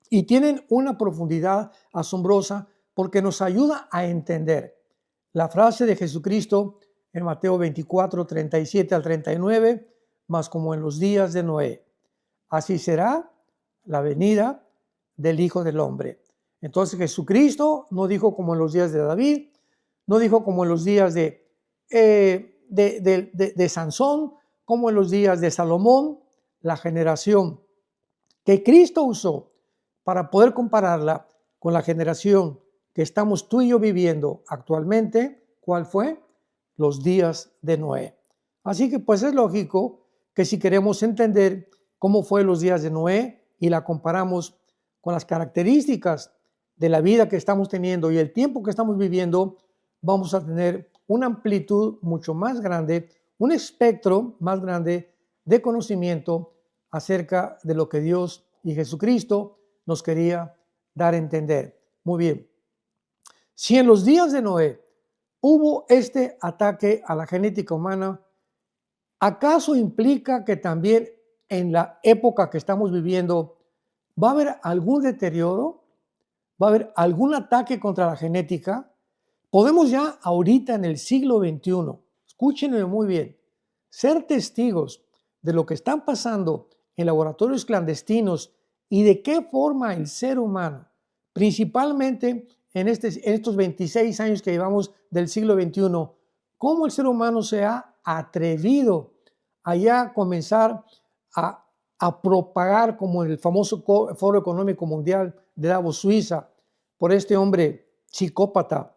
y tienen una profundidad asombrosa porque nos ayuda a entender la frase de Jesucristo en Mateo 24, 37 al 39, más como en los días de Noé. Así será la venida del Hijo del Hombre. Entonces Jesucristo no dijo como en los días de David, no dijo como en los días de Sansón, como en los días de Salomón. La generación que Cristo usó para poder compararla con la generación que estamos tú y yo viviendo actualmente, ¿cuál fue? Los días de Noé. Así que pues es lógico que si queremos entender cómo fue los días de Noé y la comparamos con las características de la vida que estamos teniendo y el tiempo que estamos viviendo, vamos a tener una amplitud mucho más grande, un espectro más grande de conocimiento acerca de lo que Dios y Jesucristo nos quería dar a entender. Muy bien. Si en los días de Noé hubo este ataque a la genética humana, ¿acaso implica que también en la época que estamos viviendo va a haber algún deterioro? ¿Va a haber algún ataque contra la genética? Podemos ya ahorita en el siglo XXI, escúchenme muy bien, ser testigos de lo que están pasando en laboratorios clandestinos y de qué forma el ser humano, principalmente en estos 26 años que llevamos del siglo XXI, cómo el ser humano se ha atrevido a ya comenzar a propagar, como en el famoso Foro Económico Mundial de Davos, Suiza, por este hombre psicópata,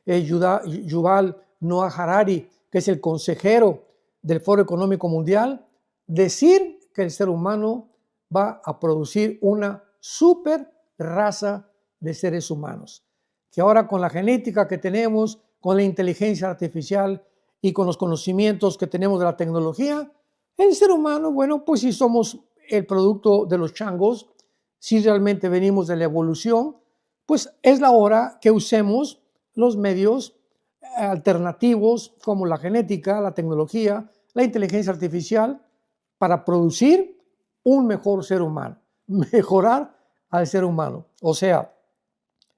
Yuval Noah Harari, que es el consejero del Foro Económico Mundial, decir que el ser humano va a producir una super raza de seres humanos, que ahora con la genética que tenemos, con la inteligencia artificial y con los conocimientos que tenemos de la tecnología, el ser humano, bueno, pues si somos el producto de los changos, si realmente venimos de la evolución, pues es la hora que usemos los medios alternativos como la genética, la tecnología, la inteligencia artificial para producir un mejor ser humano, mejorar al ser humano. O sea,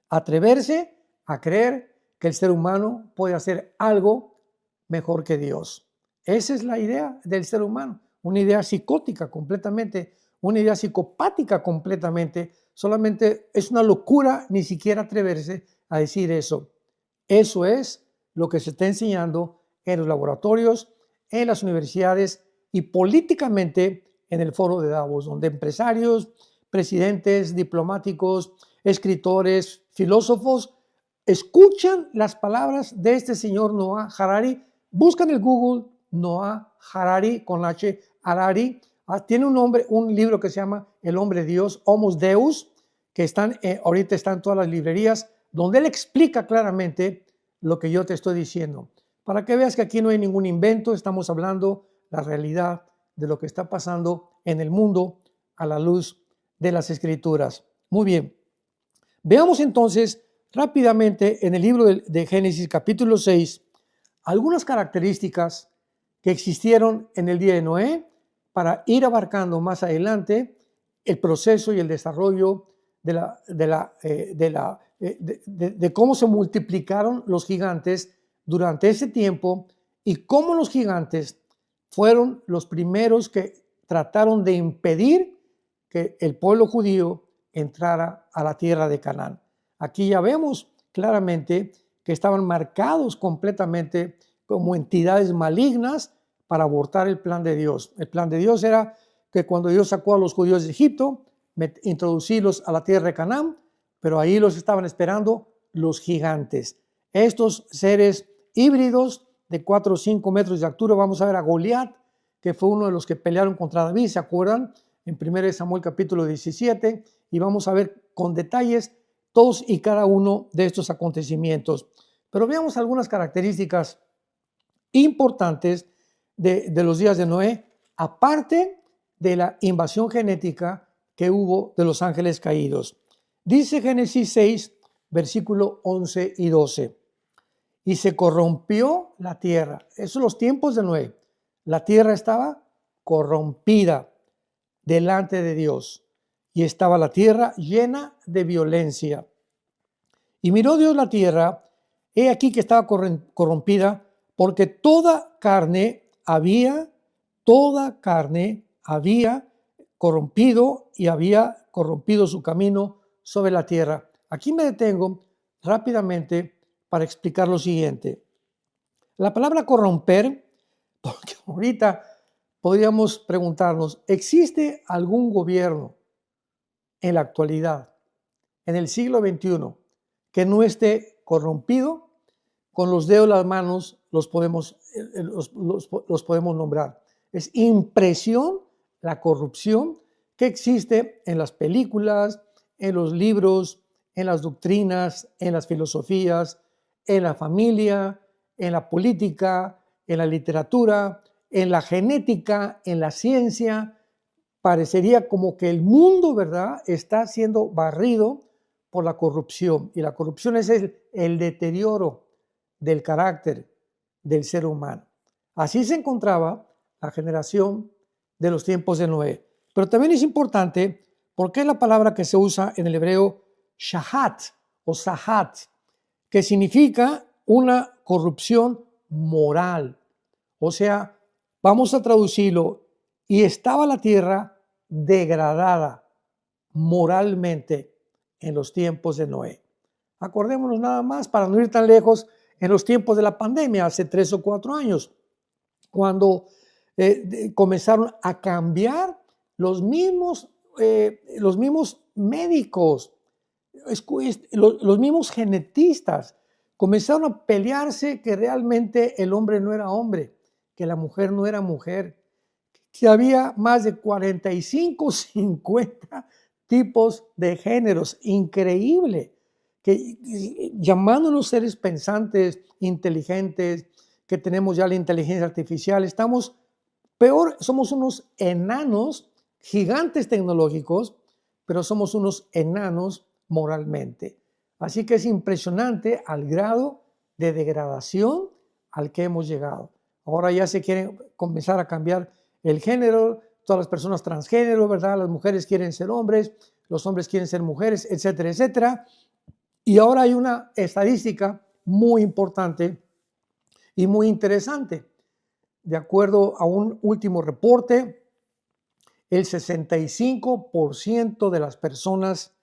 atreverse a creer que el ser humano puede hacer algo mejor que Dios. Esa es la idea del ser humano, una idea psicótica completamente, una idea psicopática completamente. Solamente es una locura ni siquiera atreverse a decir eso. Eso es lo que se está enseñando en los laboratorios, en las universidades y políticamente en el foro de Davos, donde empresarios, presidentes, diplomáticos, escritores, filósofos escuchan las palabras de este señor Noah Harari. Buscan en Google Noah Harari con H, Harari. Tiene un libro que se llama El hombre Dios, Homos Deus, que ahorita están en todas las librerías, donde él explica claramente lo que yo te estoy diciendo. Para que veas que aquí no hay ningún invento, estamos hablando la realidad de lo que está pasando en el mundo a la luz de las Escrituras. Muy bien. Veamos entonces rápidamente en el libro de Génesis capítulo 6 algunas características que existieron en el día de Noé para ir abarcando más adelante el proceso y el desarrollo de cómo se multiplicaron los gigantes durante ese tiempo y cómo los gigantes fueron los primeros que trataron de impedir que el pueblo judío entrara a la tierra de Canaán. Aquí ya vemos claramente que estaban marcados completamente como entidades malignas para abortar el plan de Dios. El plan de Dios era que cuando Dios sacó a los judíos de Egipto, introducirlos a la tierra de Canaán, pero ahí los estaban esperando los gigantes. Estos seres híbridos de 4 o 5 metros de altura. Vamos a ver a Goliat, que fue uno de los que pelearon contra David, ¿se acuerdan? En 1 Samuel capítulo 17, y vamos a ver con detalles todos y cada uno de estos acontecimientos. Pero veamos algunas características importantes de los días de Noé, aparte de la invasión genética que hubo de los ángeles caídos. Dice Génesis 6, versículo 11 y 12. Y se corrompió la tierra. Esos son los tiempos de Noé. La tierra estaba corrompida delante de Dios y estaba la tierra llena de violencia. Y miró Dios la tierra, he aquí que estaba corrompida, porque toda carne había corrompido y había corrompido su camino sobre la tierra. Aquí me detengo rápidamente para explicar lo siguiente. La palabra corromper, porque ahorita podríamos preguntarnos, ¿existe algún gobierno en la actualidad, en el siglo XXI, que no esté corrompido? Con los dedos de las manos los podemos nombrar. Es impresión la corrupción que existe en las películas, en los libros, en las doctrinas, en las filosofías, en la familia, en la política, en la literatura, en la genética, en la ciencia. Parecería como que el mundo, ¿verdad?, está siendo barrido por la corrupción. Y la corrupción es el deterioro del carácter del ser humano. Así se encontraba la generación de los tiempos de Noé. Pero también es importante porque es la palabra que se usa en el hebreo shahat o sahat, que significa una corrupción moral. O sea, vamos a traducirlo, y estaba la tierra degradada moralmente en los tiempos de Noé. Acordémonos nada más, para no ir tan lejos, en los tiempos de la pandemia, hace 3 o 4 años, cuando comenzaron a cambiar los mismos médicos, los mismos genetistas, comenzaron a pelearse que realmente el hombre no era hombre, que la mujer no era mujer, que había más de 45, 50 tipos de géneros. Increíble. Que llamándonos seres pensantes, inteligentes, que tenemos ya la inteligencia artificial, estamos peor, somos unos enanos, gigantes tecnológicos, pero somos unos enanos moralmente. Así que es impresionante al grado de degradación al que hemos llegado. Ahora ya se quieren comenzar a cambiar el género, todas las personas transgénero, ¿verdad? Las mujeres quieren ser hombres, los hombres quieren ser mujeres, etcétera, etcétera. Y ahora hay una estadística muy importante y muy interesante. De acuerdo a un último reporte, el 65% de las personas,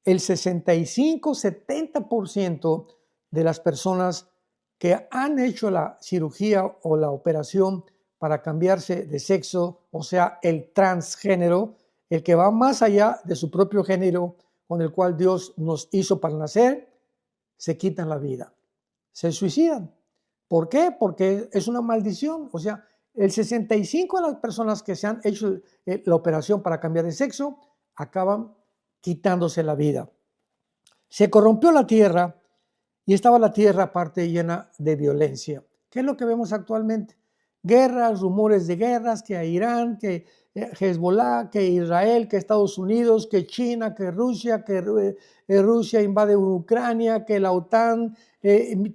el 65-70% de las personas que han hecho la cirugía o la operación para cambiarse de sexo, o sea, el transgénero, el que va más allá de su propio género con el cual Dios nos hizo para nacer, se quitan la vida, se suicidan. ¿Por qué? Porque es una maldición. O sea, el 65% de las personas que se han hecho la operación para cambiar de sexo acaban quitándose la vida. Se corrompió la tierra y estaba la tierra aparte llena de violencia. ¿Qué es lo que vemos actualmente? guerras, rumores de guerras, que a Irán, que Hezbollah, que Israel, que Estados Unidos, que China, que Rusia, Rusia invade Ucrania, que la OTAN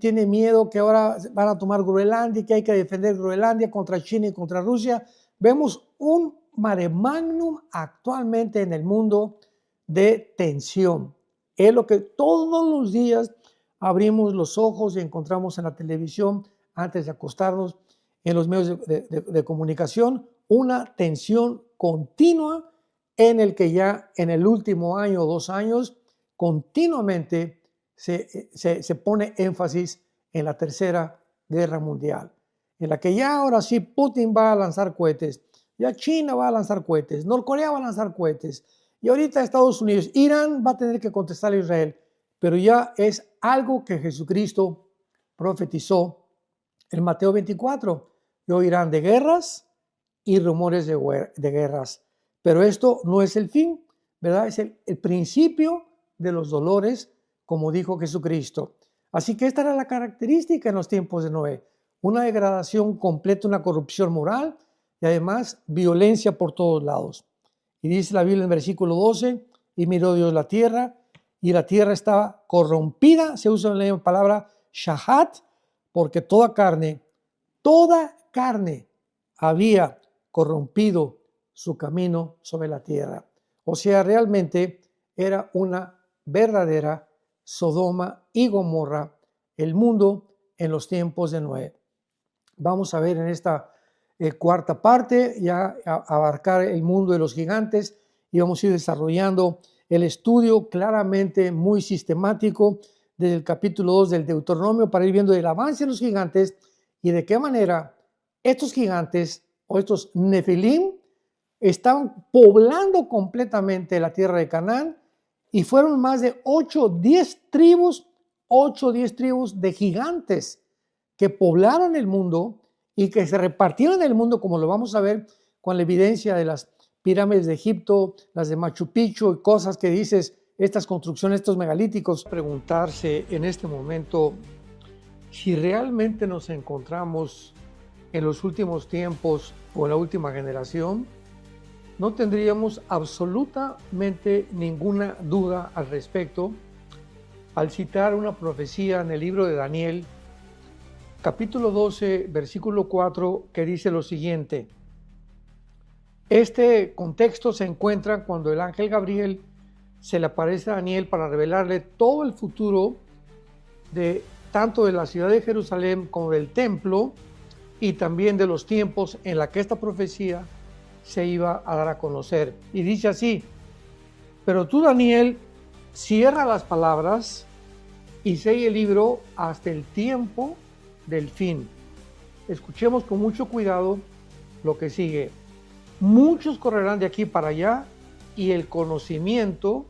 tiene miedo que ahora van a tomar Groenlandia, que hay que defender Groenlandia contra China y contra Rusia. Vemos un mare magnum actualmente en el mundo de tensión. Es lo que todos los días abrimos los ojos y encontramos en la televisión antes de acostarnos, en los medios de comunicación, una tensión continua en el que ya en el último año o 2 años continuamente se pone énfasis en la Tercera Guerra Mundial, en la que ya ahora sí Putin va a lanzar cohetes, ya China va a lanzar cohetes, Norcorea va a lanzar cohetes, y ahorita Estados Unidos, Irán va a tener que contestar a Israel, pero ya es algo que Jesucristo profetizó en Mateo 24. Y oirán de guerras y rumores de guerras, pero esto no es el fin, ¿verdad? Es el principio de los dolores, como dijo Jesucristo. Así que esta era la característica en los tiempos de Noé, una degradación completa, una corrupción moral y además violencia por todos lados. Y dice la Biblia en versículo 12, y miró Dios la tierra, y la tierra estaba corrompida, se usa la palabra shahat, porque toda carne había corrompido su camino sobre la tierra. O sea, realmente era una verdadera Sodoma y Gomorra, el mundo en los tiempos de Noé. Vamos a ver en esta cuarta parte ya abarcar el mundo de los gigantes y vamos a ir desarrollando el estudio claramente muy sistemático desde el capítulo 2 del Deuteronomio para ir viendo el avance de los gigantes y de qué manera estos gigantes o estos Nefilim estaban poblando completamente la tierra de Canaán y fueron más de 8 o 10 tribus de gigantes que poblaron el mundo y que se repartieron en el mundo, como lo vamos a ver con la evidencia de las pirámides de Egipto, las de Machu Picchu y cosas que dices, estas construcciones, estos megalíticos. Preguntarse en este momento si realmente nos encontramos en los últimos tiempos o en la última generación, no tendríamos absolutamente ninguna duda al respecto al citar una profecía en el libro de Daniel, capítulo 12, versículo 4, que dice lo siguiente. Este contexto se encuentra cuando el ángel Gabriel se le aparece a Daniel para revelarle todo el futuro de tanto de la ciudad de Jerusalén como del templo y también de los tiempos en la que esta profecía se iba a dar a conocer. Y dice así: pero tú, Daniel, cierra las palabras y sella el libro hasta el tiempo del fin. Escuchemos con mucho cuidado lo que sigue. Muchos correrán de aquí para allá y el conocimiento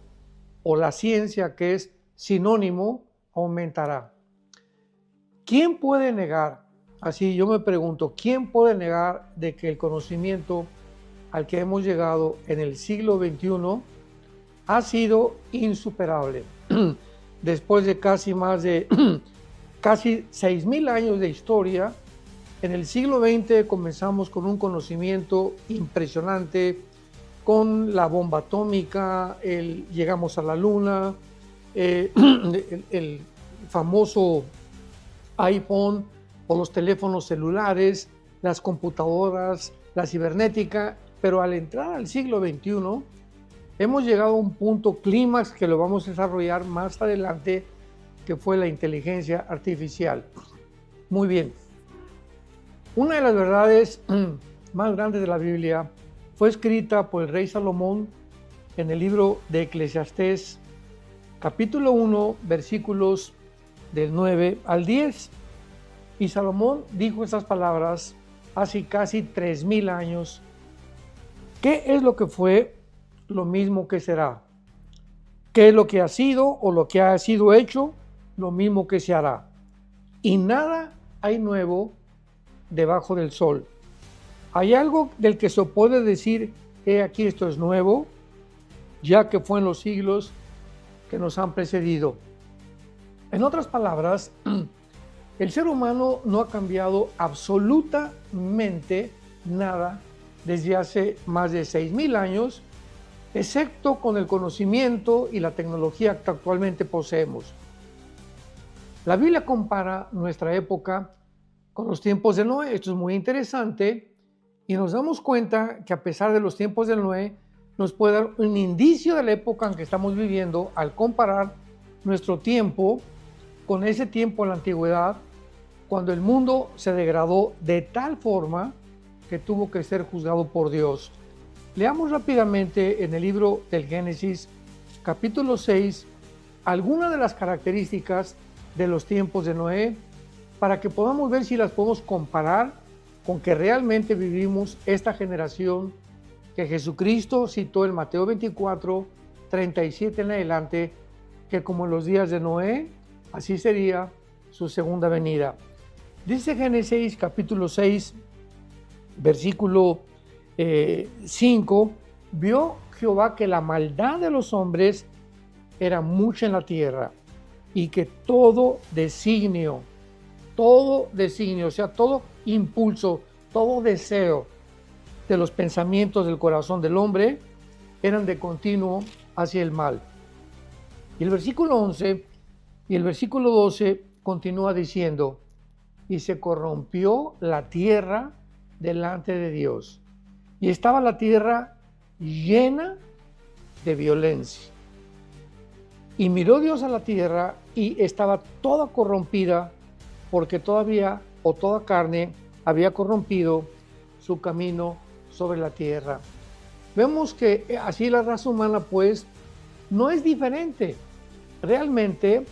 o la ciencia, que es sinónimo, aumentará. ¿Quién puede negar? Así yo me pregunto, ¿quién puede negar de que el conocimiento al que hemos llegado en el siglo XXI ha sido insuperable? Después de casi 6.000 años de historia, en el siglo XX comenzamos con un conocimiento impresionante, con la bomba atómica, llegamos a la luna, el famoso iPhone o los teléfonos celulares, las computadoras, la cibernética, pero al entrar al siglo XXI hemos llegado a un punto clímax que lo vamos a desarrollar más adelante, que fue la inteligencia artificial. Muy bien. Una de las verdades más grandes de la Biblia fue escrita por el rey Salomón en el libro de Eclesiastés, capítulo 1, versículos del 9 al 10. Y Salomón dijo estas palabras hace casi 3.000 años. ¿Qué es lo que fue? Lo mismo que será. ¿Qué es lo que ha sido o lo que ha sido hecho? Lo mismo que se hará. Y nada hay nuevo debajo del sol. ¿Hay algo del que se puede decir, aquí esto es nuevo, ya que fue en los siglos que nos han precedido? En otras palabras, El ser humano no ha cambiado absolutamente nada desde hace más de 6.000 años, excepto con el conocimiento y la tecnología que actualmente poseemos. La Biblia compara nuestra época con los tiempos de Noé. Esto es muy interesante y nos damos cuenta que a pesar de los tiempos de Noé, nos puede dar un indicio de la época en que estamos viviendo al comparar nuestro tiempo con ese tiempo en la antigüedad, cuando el mundo se degradó de tal forma que tuvo que ser juzgado por Dios. Leamos rápidamente en el libro del Génesis, capítulo 6, algunas de las características de los tiempos de Noé, para que podamos ver si las podemos comparar con que realmente vivimos esta generación que Jesucristo citó en Mateo 24, 37 en adelante, que como en los días de Noé, así sería su segunda venida. Dice Génesis capítulo 6, versículo 5, vio Jehová que la maldad de los hombres era mucha en la tierra y que todo designio, o sea, todo impulso, todo deseo de los pensamientos del corazón del hombre eran de continuo hacia el mal. Y el versículo 11 y el versículo 12 continúa diciendo, y se corrompió la tierra delante de Dios, y estaba la tierra llena de violencia. Y miró Dios a la tierra y estaba toda corrompida, porque todavía, o toda carne, había corrompido su camino sobre la tierra. Vemos que así la raza humana pues no es diferente realmente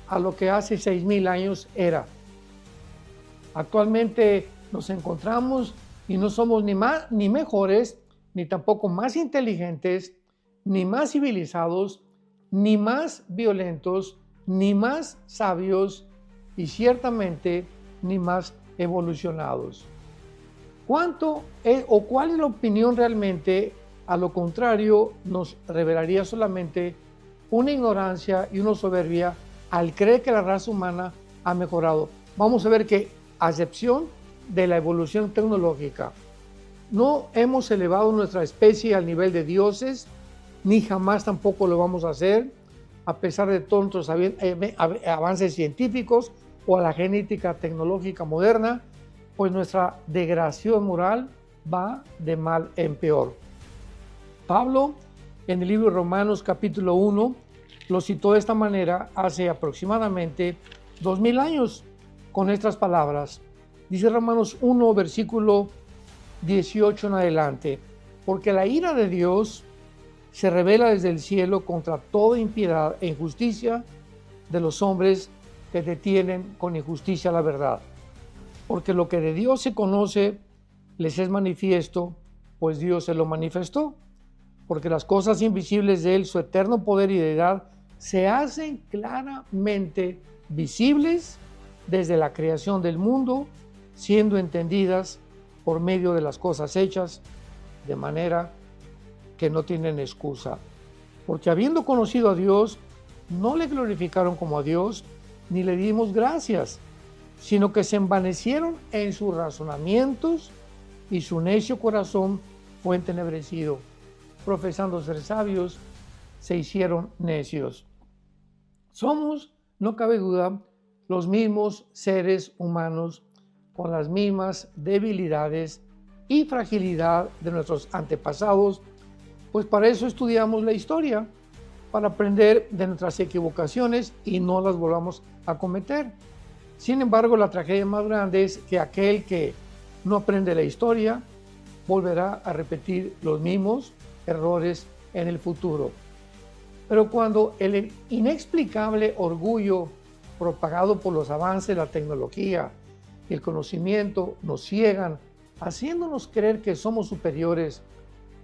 a lo que hace 6.000 años era. Actualmente nos encontramos y no somos ni más ni mejores, ni tampoco más inteligentes, ni más civilizados, ni más violentos, ni más sabios y ciertamente ni más evolucionados. ¿Cuál es la opinión realmente? A lo contrario, nos revelaría solamente una ignorancia y una soberbia al creer que la raza humana ha mejorado. Vamos a ver que, a excepción de la evolución tecnológica, no hemos elevado nuestra especie al nivel de dioses, ni jamás tampoco lo vamos a hacer, a pesar de todos nuestros avances científicos o a la genética tecnológica moderna, pues nuestra degradación moral va de mal en peor. Pablo, en el libro de Romanos capítulo 1, lo citó de esta manera hace aproximadamente 2000 años, con estas palabras. Dice Romanos 1, versículo 18 en adelante, porque la ira de Dios se revela desde el cielo contra toda impiedad e injusticia de los hombres que detienen con injusticia la verdad. Porque lo que de Dios se conoce les es manifiesto, pues Dios se lo manifestó. Porque las cosas invisibles de Él, su eterno poder y deidad, se hacen claramente visibles desde la creación del mundo, siendo entendidas por medio de las cosas hechas, de manera que no tienen excusa. Porque habiendo conocido a Dios, no le glorificaron como a Dios, ni le dimos gracias, sino que se envanecieron en sus razonamientos y su necio corazón fue entenebrecido. Profesando ser sabios, se hicieron necios. Somos, no cabe duda, los mismos seres humanos con las mismas debilidades y fragilidad de nuestros antepasados, pues para eso estudiamos la historia, para aprender de nuestras equivocaciones y no las volvamos a cometer. Sin embargo, la tragedia más grande es que aquel que no aprende la historia volverá a repetir los mismos errores en el futuro. Pero cuando el inexplicable orgullo propagado por los avances de la tecnología y el conocimiento nos ciegan, haciéndonos creer que somos superiores,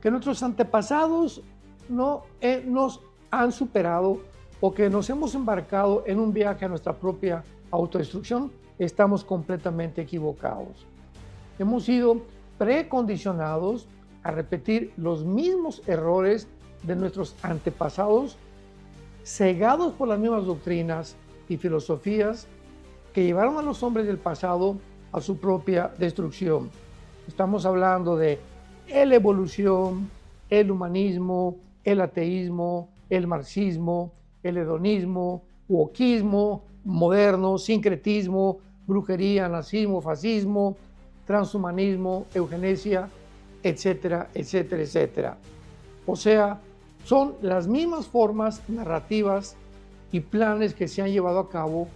que nuestros antepasados no nos han superado o que nos hemos embarcado en un viaje a nuestra propia autodestrucción, estamos completamente equivocados. Hemos sido precondicionados a repetir los mismos errores de nuestros antepasados, cegados por las mismas doctrinas y filosofías que llevaron a los hombres del pasado a su propia destrucción. Estamos hablando de la evolución, el humanismo, el ateísmo, el marxismo, el hedonismo, wokismo, moderno, sincretismo, brujería, nazismo, fascismo, transhumanismo, eugenesia, etcétera, etcétera, etcétera. O sea, son las mismas formas narrativas y planes que se han llevado a cabo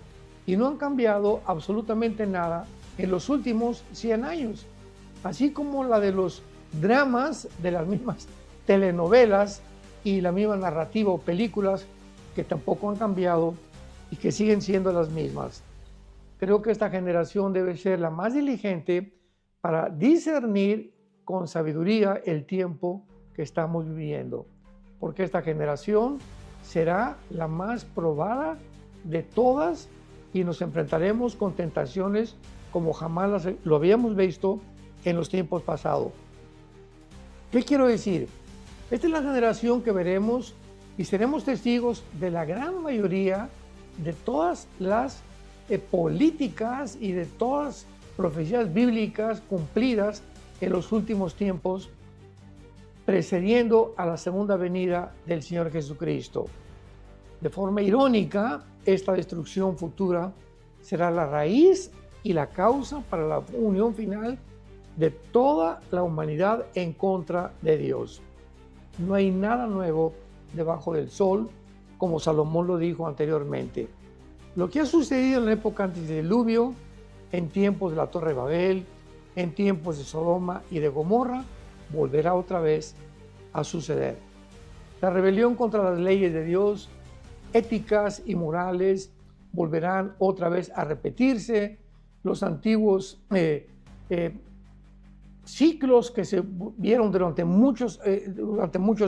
y no han cambiado absolutamente nada en los últimos 100 años, así como la de los dramas de las mismas telenovelas y la misma narrativa o películas que tampoco han cambiado y que siguen siendo las mismas. Creo que esta generación debe ser la más diligente para discernir con sabiduría el tiempo que estamos viviendo, porque esta generación será la más probada de todas y nos enfrentaremos con tentaciones como jamás lo habíamos visto en los tiempos pasados. ¿Qué quiero decir? Esta es la generación que veremos y seremos testigos de la gran mayoría de todas las políticas y de todas profecías bíblicas cumplidas en los últimos tiempos, precediendo a la segunda venida del Señor Jesucristo. De forma irónica, esta destrucción futura será la raíz y la causa para la unión final de toda la humanidad en contra de Dios. No hay nada nuevo debajo del sol, como Salomón lo dijo anteriormente. Lo que ha sucedido en la época antes del diluvio, en tiempos de la Torre de Babel, en tiempos de Sodoma y de Gomorra, volverá otra vez a suceder. La rebelión contra las leyes de Dios, éticas y morales, volverán otra vez a repetirse. Los antiguos ciclos que se vieron durante muchos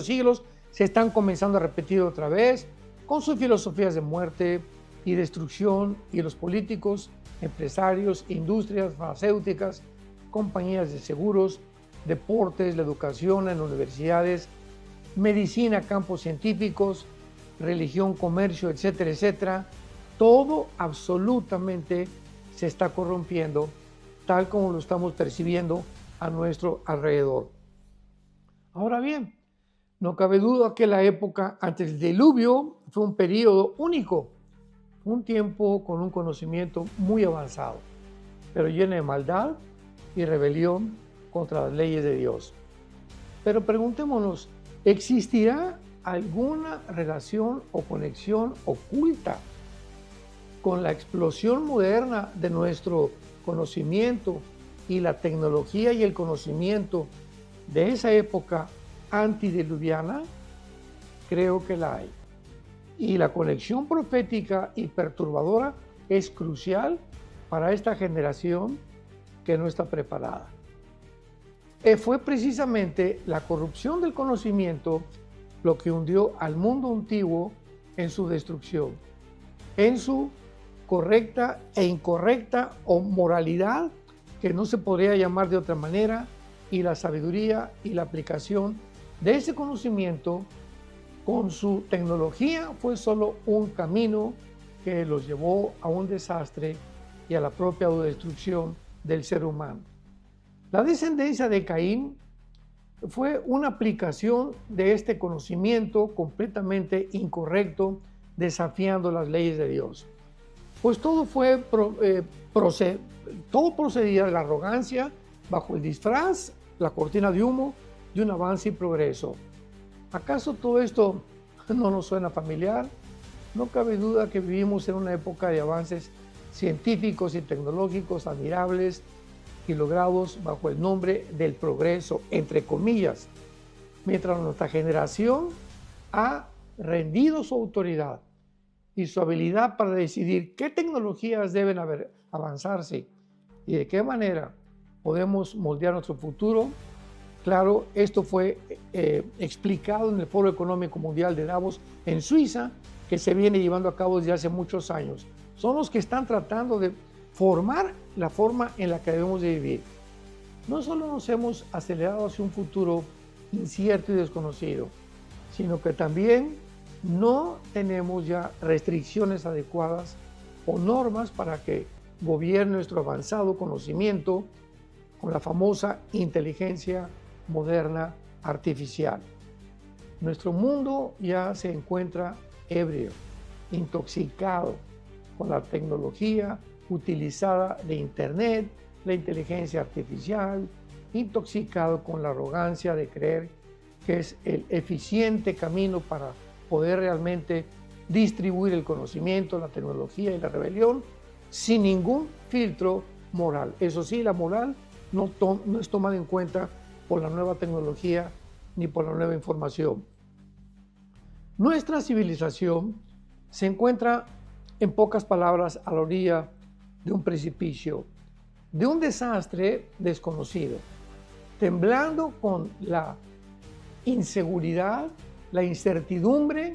siglos se están comenzando a repetir otra vez con sus filosofías de muerte y destrucción, y los políticos, empresarios, industrias farmacéuticas, compañías de seguros, deportes, la educación en universidades, medicina, campos científicos, religión, comercio, etcétera, etcétera. Todo absolutamente se está corrompiendo, tal como lo estamos percibiendo a nuestro alrededor. Ahora bien, no cabe duda que la época antes del diluvio fue un periodo único, un tiempo con un conocimiento muy avanzado, pero lleno de maldad y rebelión contra las leyes de Dios. Pero preguntémonos, ¿existirá alguna relación o conexión oculta con la explosión moderna de nuestro conocimiento y la tecnología y el conocimiento de esa época antidiluviana? Creo que la hay. Y la conexión profética y perturbadora es crucial para esta generación que no está preparada. Fue precisamente la corrupción del conocimiento lo que hundió al mundo antiguo en su destrucción, en su correcta e incorrecta o moralidad, que no se podría llamar de otra manera, y la sabiduría y la aplicación de ese conocimiento con su tecnología fue solo un camino que los llevó a un desastre y a la propia destrucción del ser humano. La descendencia de Caín fue una aplicación de este conocimiento completamente incorrecto, desafiando las leyes de Dios. Pues todo procedía de la arrogancia bajo el disfraz, la cortina de humo de un avance y progreso. ¿Acaso todo esto no nos suena familiar? No cabe duda que vivimos en una época de avances científicos y tecnológicos admirables y logrados bajo el nombre del progreso, entre comillas, mientras nuestra generación ha rendido su autoridad y su habilidad para decidir qué tecnologías deben avanzarse y de qué manera podemos moldear nuestro futuro. Claro, esto fue explicado en el Foro Económico Mundial de Davos en Suiza, que se viene llevando a cabo desde hace muchos años. Son los que están tratando de formar la forma en la que debemos de vivir. No solo nos hemos acelerado hacia un futuro incierto y desconocido, sino que también no tenemos ya restricciones adecuadas o normas para que gobierne nuestro avanzado conocimiento con la famosa inteligencia moderna artificial. Nuestro mundo ya se encuentra ebrio, intoxicado con la tecnología utilizada de Internet, la inteligencia artificial, intoxicado con la arrogancia de creer que es el eficiente camino para poder realmente distribuir el conocimiento, la tecnología y la rebelión sin ningún filtro moral. Eso sí, la moral no es tomada en cuenta por la nueva tecnología ni por la nueva información. Nuestra civilización se encuentra, en pocas palabras, a la orilla de un precipicio, de un desastre desconocido, temblando con la inseguridad, la incertidumbre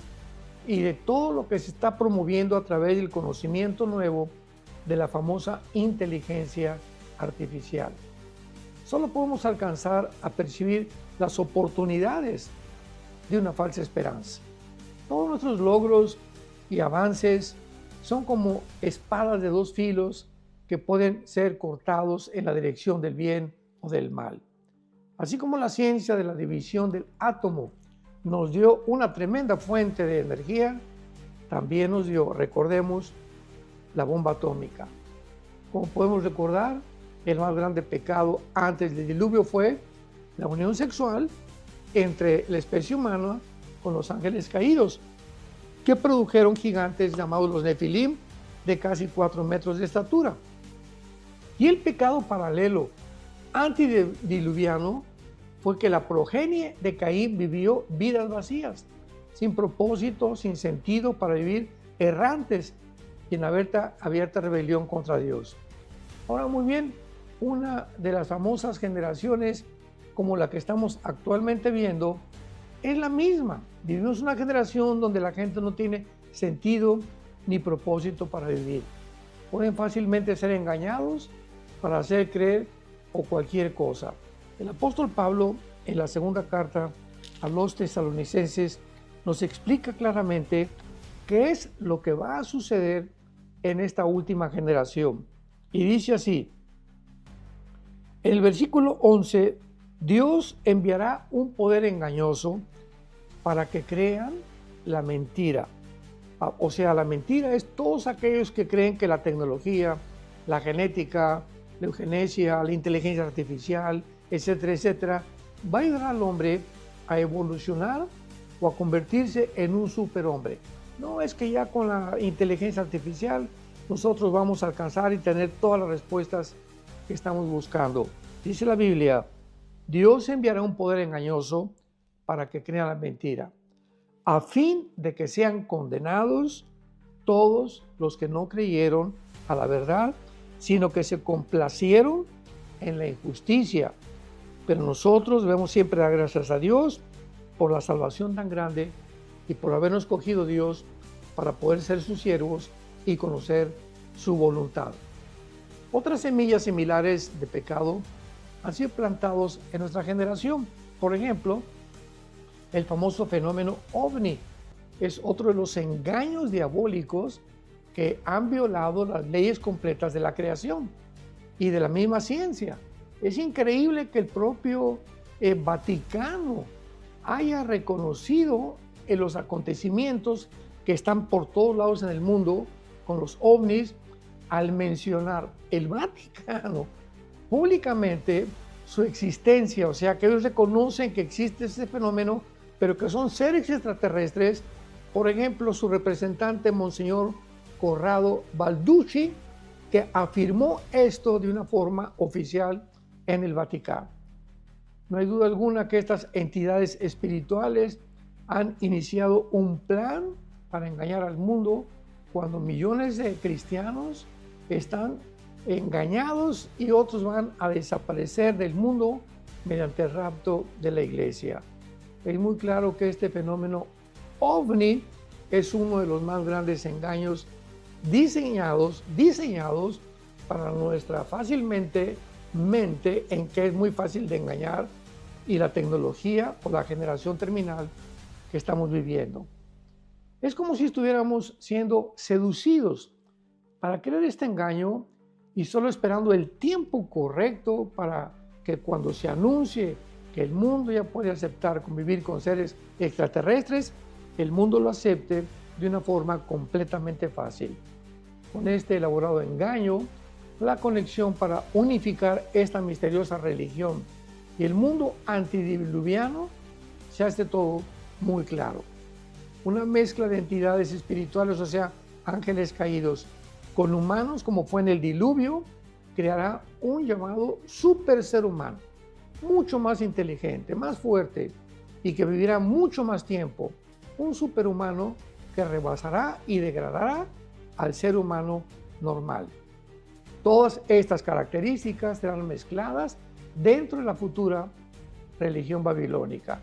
y de todo lo que se está promoviendo a través del conocimiento nuevo de la famosa inteligencia artificial. Solo podemos alcanzar a percibir las oportunidades de una falsa esperanza. Todos nuestros logros y avances son como espadas de dos filos que pueden ser cortados en la dirección del bien o del mal. Así como la ciencia de la división del átomo nos dio una tremenda fuente de energía, también nos dio, recordemos, la bomba atómica. Como podemos recordar, el más grande pecado antes del diluvio fue la unión sexual entre la especie humana con los ángeles caídos, que produjeron gigantes llamados los Nefilim, de casi 4 metros de estatura. Y el pecado paralelo antediluviano fue que la progenie de Caín vivió vidas vacías, sin propósito, sin sentido, para vivir errantes y en abierta rebelión contra Dios. Ahora, muy bien, una de las famosas generaciones como la que estamos actualmente viendo es la misma. Vivimos una generación donde la gente no tiene sentido ni propósito para vivir. Pueden fácilmente ser engañados para hacer creer o cualquier cosa. El apóstol Pablo, en la segunda carta a los tesalonicenses, nos explica claramente qué es lo que va a suceder en esta última generación. Y dice así, en el versículo 11, Dios enviará un poder engañoso para que crean la mentira. O sea, la mentira es todos aquellos que creen que la tecnología, la genética, la eugenesia, la inteligencia artificial, etcétera, etcétera, va a ayudar al hombre a evolucionar o a convertirse en un superhombre. No es que ya con la inteligencia artificial nosotros vamos a alcanzar y tener todas las respuestas que estamos buscando. Dice la Biblia, Dios enviará un poder engañoso para que crean la mentira, a fin de que sean condenados todos los que no creyeron a la verdad, sino que se complacieron en la injusticia. Pero nosotros debemos siempre dar gracias a Dios por la salvación tan grande y por habernos escogido Dios para poder ser sus siervos y conocer su voluntad. Otras semillas similares de pecado han sido plantados en nuestra generación. Por ejemplo, el famoso fenómeno OVNI es otro de los engaños diabólicos que han violado las leyes completas de la creación y de la misma ciencia. Es increíble que el propio Vaticano haya reconocido en los acontecimientos que están por todos lados en el mundo con los ovnis, al mencionar el Vaticano públicamente su existencia, o sea que ellos reconocen que existe ese fenómeno, pero que son seres extraterrestres. Por ejemplo, su representante, Monseñor Corrado Balducci, que afirmó esto de una forma oficial en el Vaticano. No hay duda alguna que estas entidades espirituales han iniciado un plan para engañar al mundo cuando millones de cristianos están engañados y otros van a desaparecer del mundo mediante el rapto de la iglesia. Es muy claro que este fenómeno OVNI es uno de los más grandes engaños diseñados para nuestra fácilmente mente, en que es muy fácil de engañar, y la tecnología o la generación terminal que estamos viviendo. Es como si estuviéramos siendo seducidos. Para creer este engaño y solo esperando el tiempo correcto para que cuando se anuncie que el mundo ya puede aceptar convivir con seres extraterrestres, el mundo lo acepte de una forma completamente fácil. Con este elaborado engaño, la conexión para unificar esta misteriosa religión y el mundo antidiluviano se hace todo muy claro. Una mezcla de entidades espirituales, o sea, ángeles caídos, con humanos como fue en el diluvio, creará un llamado super ser humano, mucho más inteligente, más fuerte y que vivirá mucho más tiempo. Un superhumano que rebasará y degradará al ser humano normal. Todas estas características serán mezcladas dentro de la futura religión babilónica,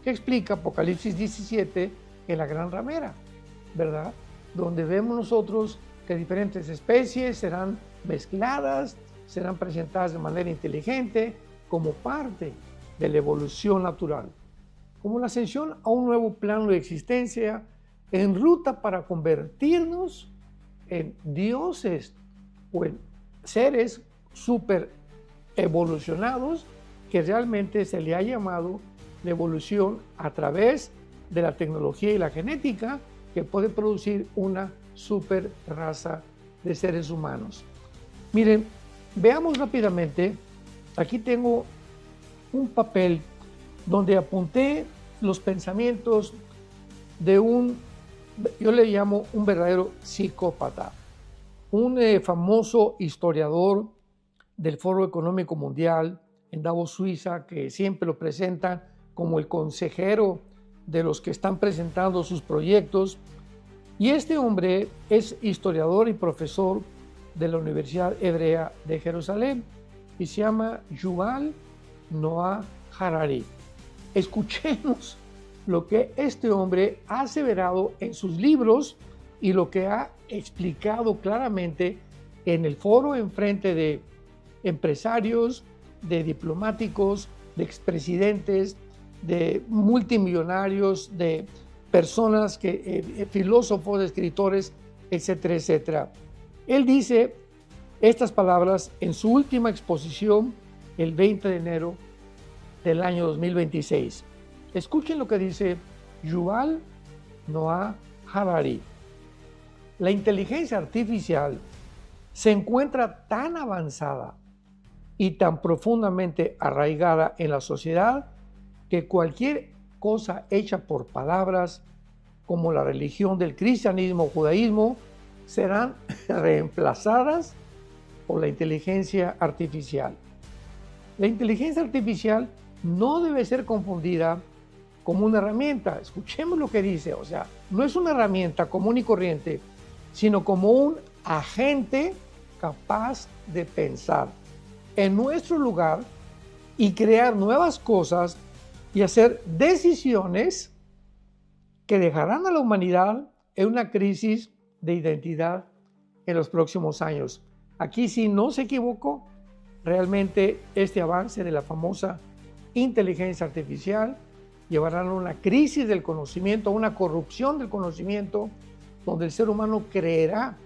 que explica Apocalipsis 17 en la gran ramera, ¿verdad? Donde vemos nosotros que diferentes especies serán mezcladas, serán presentadas de manera inteligente como parte de la evolución natural, como la ascensión a un nuevo plano de existencia en ruta para convertirnos en dioses o en seres super evolucionados que realmente se le ha llamado la evolución a través de la tecnología y la genética que puede producir una super raza de seres humanos. Miren, veamos rápidamente, aquí tengo un papel donde apunté los pensamientos de yo le llamo un verdadero psicópata, un famoso historiador del Foro Económico Mundial en Davos, Suiza, que siempre lo presentan como el consejero de los que están presentando sus proyectos. Y este hombre es historiador y profesor de la Universidad Hebrea de Jerusalén y se llama Yuval Noah Harari. Escuchemos lo que este hombre ha aseverado en sus libros y lo que ha explicado claramente en el foro en frente de empresarios, de diplomáticos, de expresidentes, de multimillonarios, de personas, filósofos, escritores, etcétera, etcétera. Él dice estas palabras en su última exposición el 20 de enero del año 2026. Escuchen lo que dice Yuval Noah Harari. La inteligencia artificial se encuentra tan avanzada y tan profundamente arraigada en la sociedad que cualquier cosa hecha por palabras, como la religión del cristianismo o judaísmo, serán reemplazadas por la inteligencia artificial. La inteligencia artificial no debe ser confundida como una herramienta. Escuchemos lo que dice, o sea, no es una herramienta común y corriente, sino como un agente capaz de pensar en nuestro lugar y crear nuevas cosas y hacer decisiones que dejarán a la humanidad en una crisis de identidad en los próximos años. Aquí, si no se equivocó, realmente este avance de la famosa inteligencia artificial llevará a una crisis del conocimiento, a una corrupción del conocimiento, donde el ser humano creerá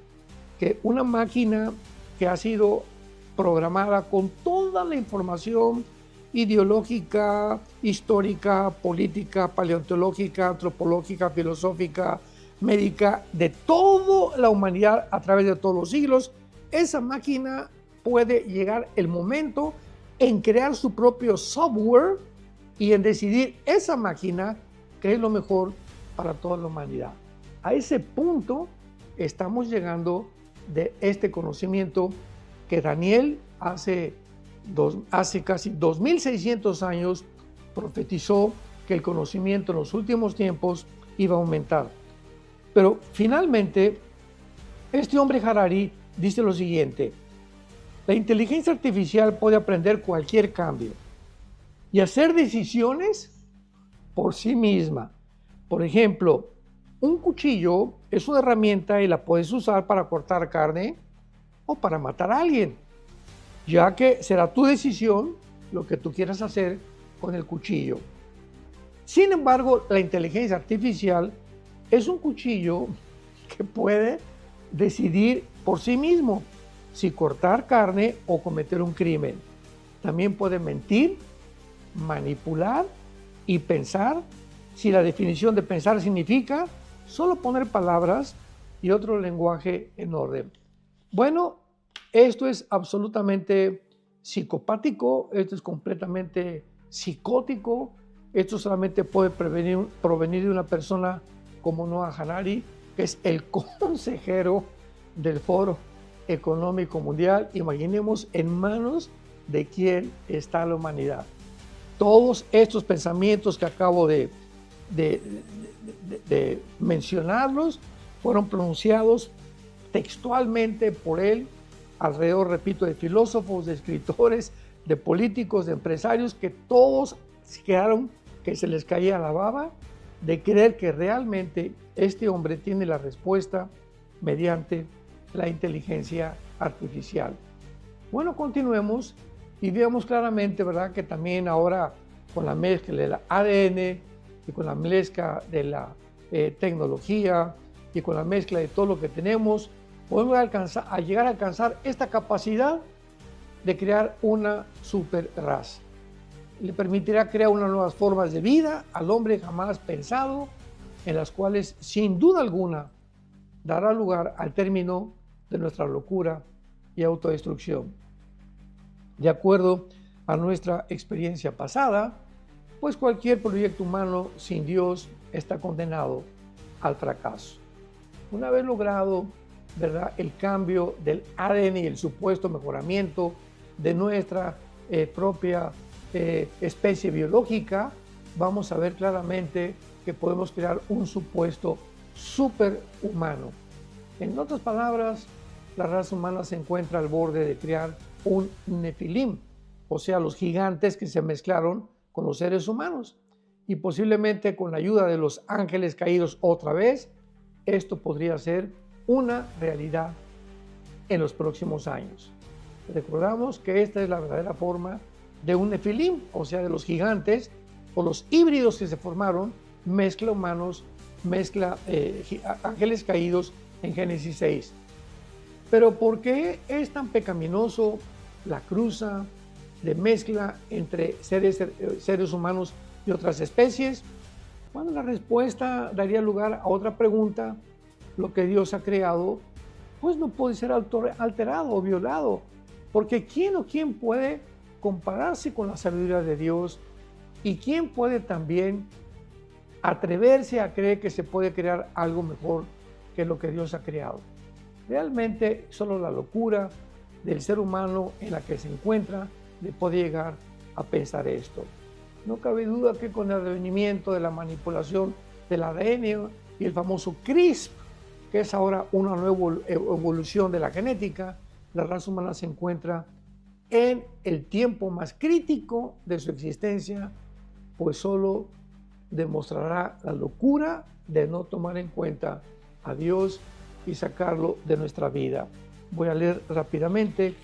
que una máquina que ha sido programada con toda la información ideológica, histórica, política, paleontológica, antropológica, filosófica, médica, de toda la humanidad a través de todos los siglos, esa máquina puede llegar el momento en crear su propio software y en decidir esa máquina que es lo mejor para toda la humanidad. A ese punto estamos llegando de este conocimiento que Daniel hace casi 2600 años profetizó que el conocimiento en los últimos tiempos iba a aumentar. Pero finalmente, este hombre Harari dice lo siguiente: la inteligencia artificial puede aprender cualquier cambio y hacer decisiones por sí misma. Por ejemplo, un cuchillo es una herramienta y la puedes usar para cortar carne o para matar a alguien, ya que será tu decisión lo que tú quieras hacer con el cuchillo. Sin embargo, la inteligencia artificial es un cuchillo que puede decidir por sí mismo si cortar carne o cometer un crimen. También puede mentir, manipular y pensar, si la definición de pensar significa solo poner palabras y otro lenguaje en orden. Bueno, esto es absolutamente psicopático, esto es completamente psicótico, esto solamente puede provenir de una persona como Noah Harari, que es el consejero del Foro Económico Mundial. Imaginemos en manos de quién está la humanidad. Todos estos pensamientos que acabo de mencionarlos fueron pronunciados textualmente por él alrededor, repito, de filósofos, de escritores, de políticos, de empresarios, que todos quedaron que se les caía la baba de creer que realmente este hombre tiene la respuesta mediante la inteligencia artificial. Bueno, continuemos y veamos claramente, ¿verdad?, que también ahora con la mezcla del ADN y con la mezcla de la tecnología y con la mezcla de todo lo que tenemos, podemos llegar a alcanzar esta capacidad de crear una super raza. Le permitirá crear unas nuevas formas de vida al hombre jamás pensado, en las cuales sin duda alguna dará lugar al término de nuestra locura y autodestrucción. De acuerdo a nuestra experiencia pasada, pues cualquier proyecto humano sin Dios está condenado al fracaso. Una vez logrado, ¿verdad?, el cambio del ADN y el supuesto mejoramiento de nuestra propia especie biológica, vamos a ver claramente que podemos crear un supuesto superhumano. En otras palabras, la raza humana se encuentra al borde de crear un nefilim, o sea, los gigantes que se mezclaron con los seres humanos. Y posiblemente con la ayuda de los ángeles caídos otra vez, esto podría ser una realidad en los próximos años. Recordamos que esta es la verdadera forma de un nefilim, o sea, de los gigantes o los híbridos que se formaron, mezcla humanos, mezcla ángeles caídos en Génesis 6. Pero ¿por qué es tan pecaminoso la cruza de mezcla entre seres humanos y otras especies? Bueno, la respuesta daría lugar a otra pregunta. Lo que Dios ha creado, pues no puede ser alterado o violado, porque ¿quién puede compararse con la sabiduría de Dios? ¿Y quién puede también atreverse a creer que se puede crear algo mejor que lo que Dios ha creado? Realmente solo la locura del ser humano en la que se encuentra le puede llegar a pensar esto. No cabe duda que con el advenimiento de la manipulación del ADN y el famoso CRISPR, que es ahora una nueva evolución de la genética, la raza humana se encuentra en el tiempo más crítico de su existencia, pues solo demostrará la locura de no tomar en cuenta a Dios y sacarlo de nuestra vida. Voy a leer rápidamente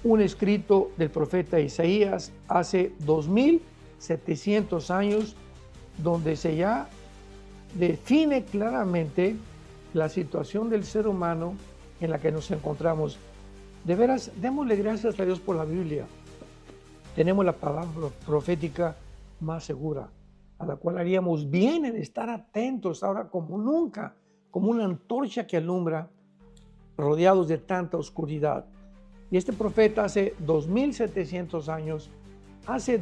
un escrito del profeta Isaías hace 2700 años, donde se ya define claramente la situación del ser humano en la que nos encontramos. De veras, démosle gracias a Dios por la Biblia. Tenemos la palabra profética más segura, a la cual haríamos bien en estar atentos ahora como nunca, como una antorcha que alumbra, rodeados de tanta oscuridad. Y este profeta hace 2700 años, hace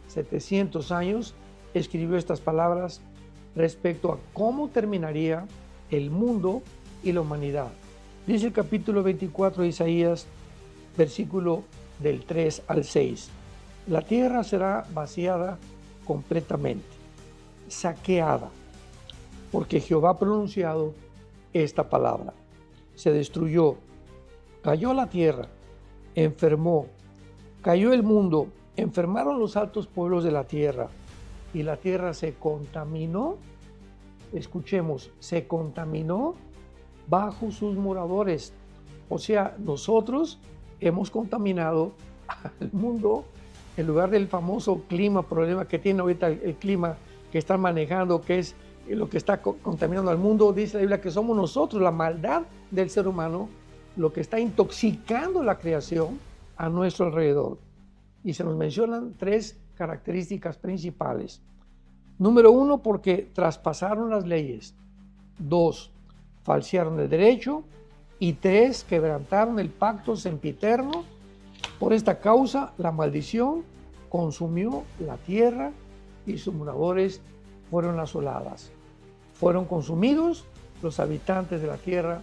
700 años, escribió estas palabras respecto a cómo terminaría el mundo y la humanidad. Dice el capítulo 24 de Isaías, versículo del 3 al 6. La tierra será vaciada completamente, saqueada, porque Jehová ha pronunciado esta palabra. Se destruyó, cayó la tierra, enfermó, cayó el mundo, enfermaron los altos pueblos de la tierra, y la tierra se contaminó. Escuchemos, se contaminó bajo sus moradores. O sea, nosotros hemos contaminado al mundo en lugar del famoso problema que tiene ahorita el clima que están manejando, que es lo que está contaminando al mundo. Dice la Biblia que somos nosotros, la maldad del ser humano, lo que está intoxicando la creación a nuestro alrededor. Y se nos mencionan 3 características principales. Número 1, porque traspasaron las leyes. 2, falsearon el derecho. Y 3, quebrantaron el pacto sempiterno. Por esta causa, la maldición consumió la tierra y sus moradores fueron asoladas. Fueron consumidos los habitantes de la tierra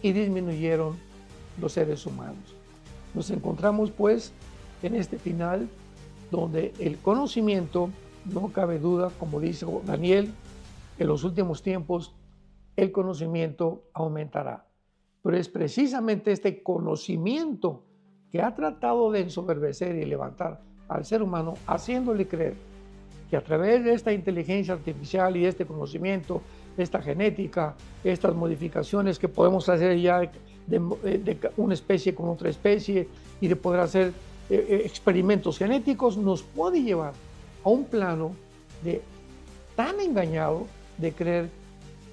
y disminuyeron los seres humanos. Nos encontramos pues en este final donde el conocimiento, no cabe duda, como dice Daniel, en los últimos tiempos el conocimiento aumentará. Pero es precisamente este conocimiento que ha tratado de ensoberbecer y levantar al ser humano, haciéndole creer que a través de esta inteligencia artificial y este conocimiento, esta genética, estas modificaciones que podemos hacer ya de una especie con otra especie y de poder hacer experimentos genéticos, nos puede llevar a un plano de tan engañado de creer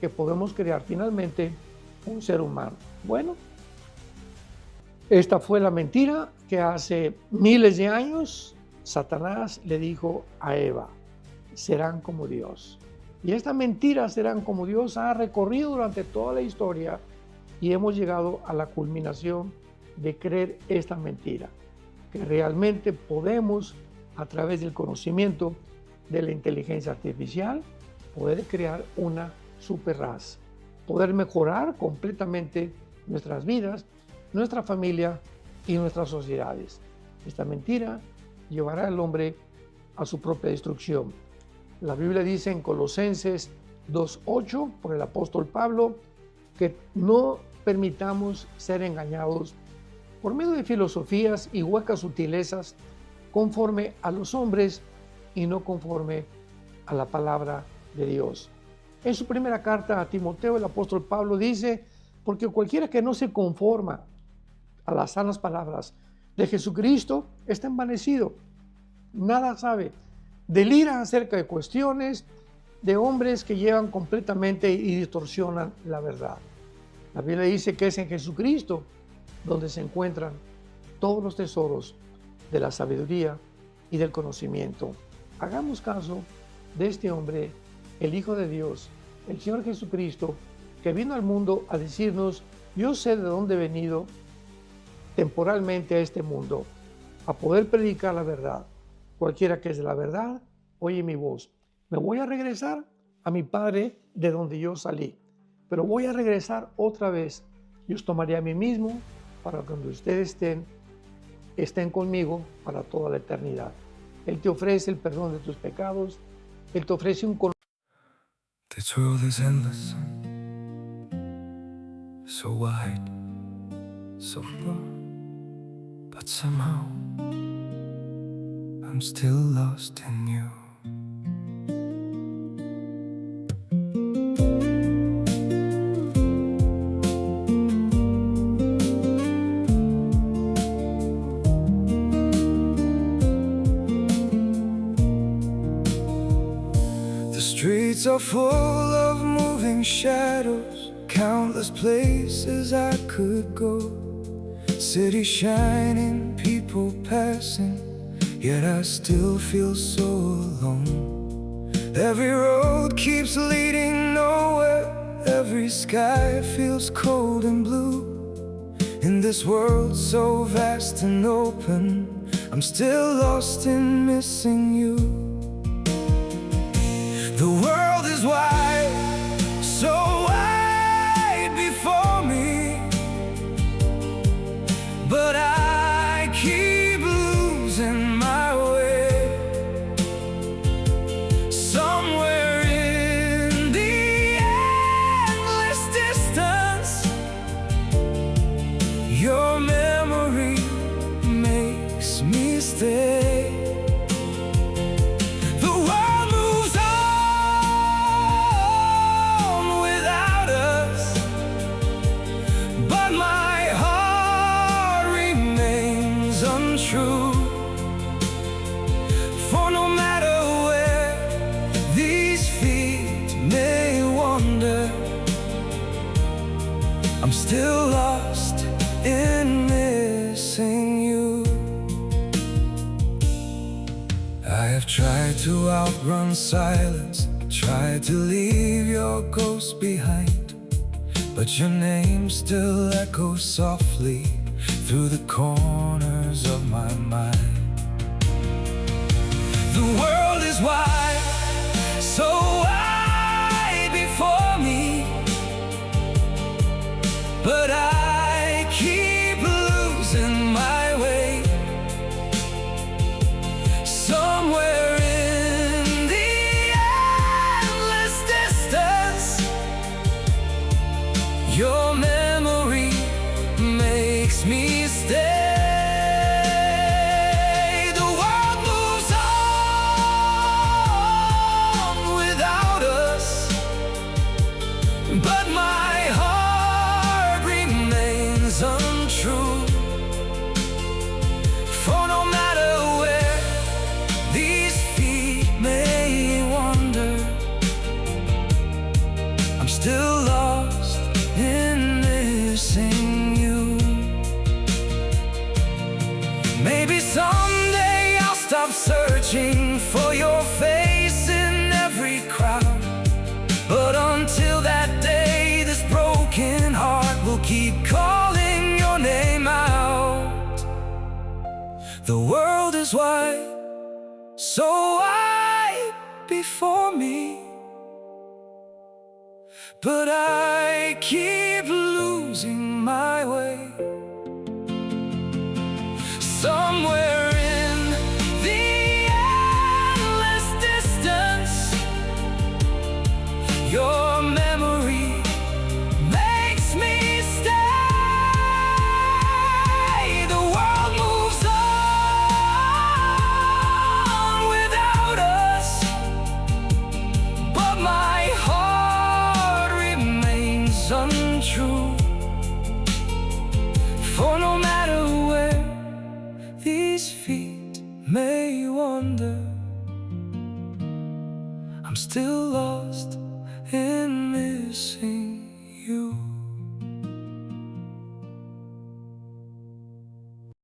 que podemos crear finalmente un ser humano. Bueno, esta fue la mentira que hace miles de años Satanás le dijo a Eva: serán como Dios. Y esta mentira, serán como Dios, ha recorrido durante toda la historia y hemos llegado a la culminación de creer esta mentira, que realmente podemos, a través del conocimiento de la inteligencia artificial, poder crear una superraza, poder mejorar completamente nuestras vidas, nuestra familia y nuestras sociedades. Esta mentira llevará al hombre a su propia destrucción. La Biblia dice en Colosenses 2:8 por el apóstol Pablo que no permitamos ser engañados por medio de filosofías y huecas sutilezas conforme a los hombres y no conforme a la palabra de Dios. En su primera carta a Timoteo, el apóstol Pablo dice: porque cualquiera que no se conforma a las sanas palabras de Jesucristo está envanecido, nada sabe, delira acerca de cuestiones de hombres que llevan completamente y distorsionan la verdad. La Biblia dice que es en Jesucristo donde se encuentran todos los tesoros de la sabiduría y del conocimiento. Hagamos caso de este hombre, el Hijo de Dios, el Señor Jesucristo, que vino al mundo a decirnos: yo sé de dónde he venido temporalmente a este mundo, a poder predicar la verdad. Cualquiera que es de la verdad, oye mi voz. Me voy a regresar a mi Padre de donde yo salí, pero voy a regresar otra vez. Yo os tomaré a mí mismo para que cuando ustedes estén conmigo para toda la eternidad. Él te ofrece el perdón de tus pecados. Él te ofrece un conocimiento. The world is endless, so wide, so broad, but somehow I'm still lost in you. The streets are full of moving shadows, countless places I could go. City shining, people passing, yet I still feel so alone. Every road keeps leading nowhere, every sky feels cold and blue. In this world so vast and open, I'm still lost in missing you. The world is wide, so wide before me, but I keep losing my way. Somewhere in the endless distance, your memory makes me stay. I'm still lost in missing you. I have tried to outrun silence, tried to leave your ghost behind, but your name still echoes softly through the corners of my mind. The world is wide, so wide before me, but I keep losing my way. Somewhere in the endless distance, your memory makes me stay. The world moves on without us, but my heart remains untrue. For no matter where these feet may wander, I'm still lost in missing you. Maybe someday I'll stop searching for your face in every crowd, but until that day, this broken heart will keep calling your name out. The world is wide, so wide before me, but I keep losing my way. Somewhere in the endless distance, your memory makes me stay. The world moves on without us, but my heart remains untrue. For no matter where these feet may wander, I'm still lost in missing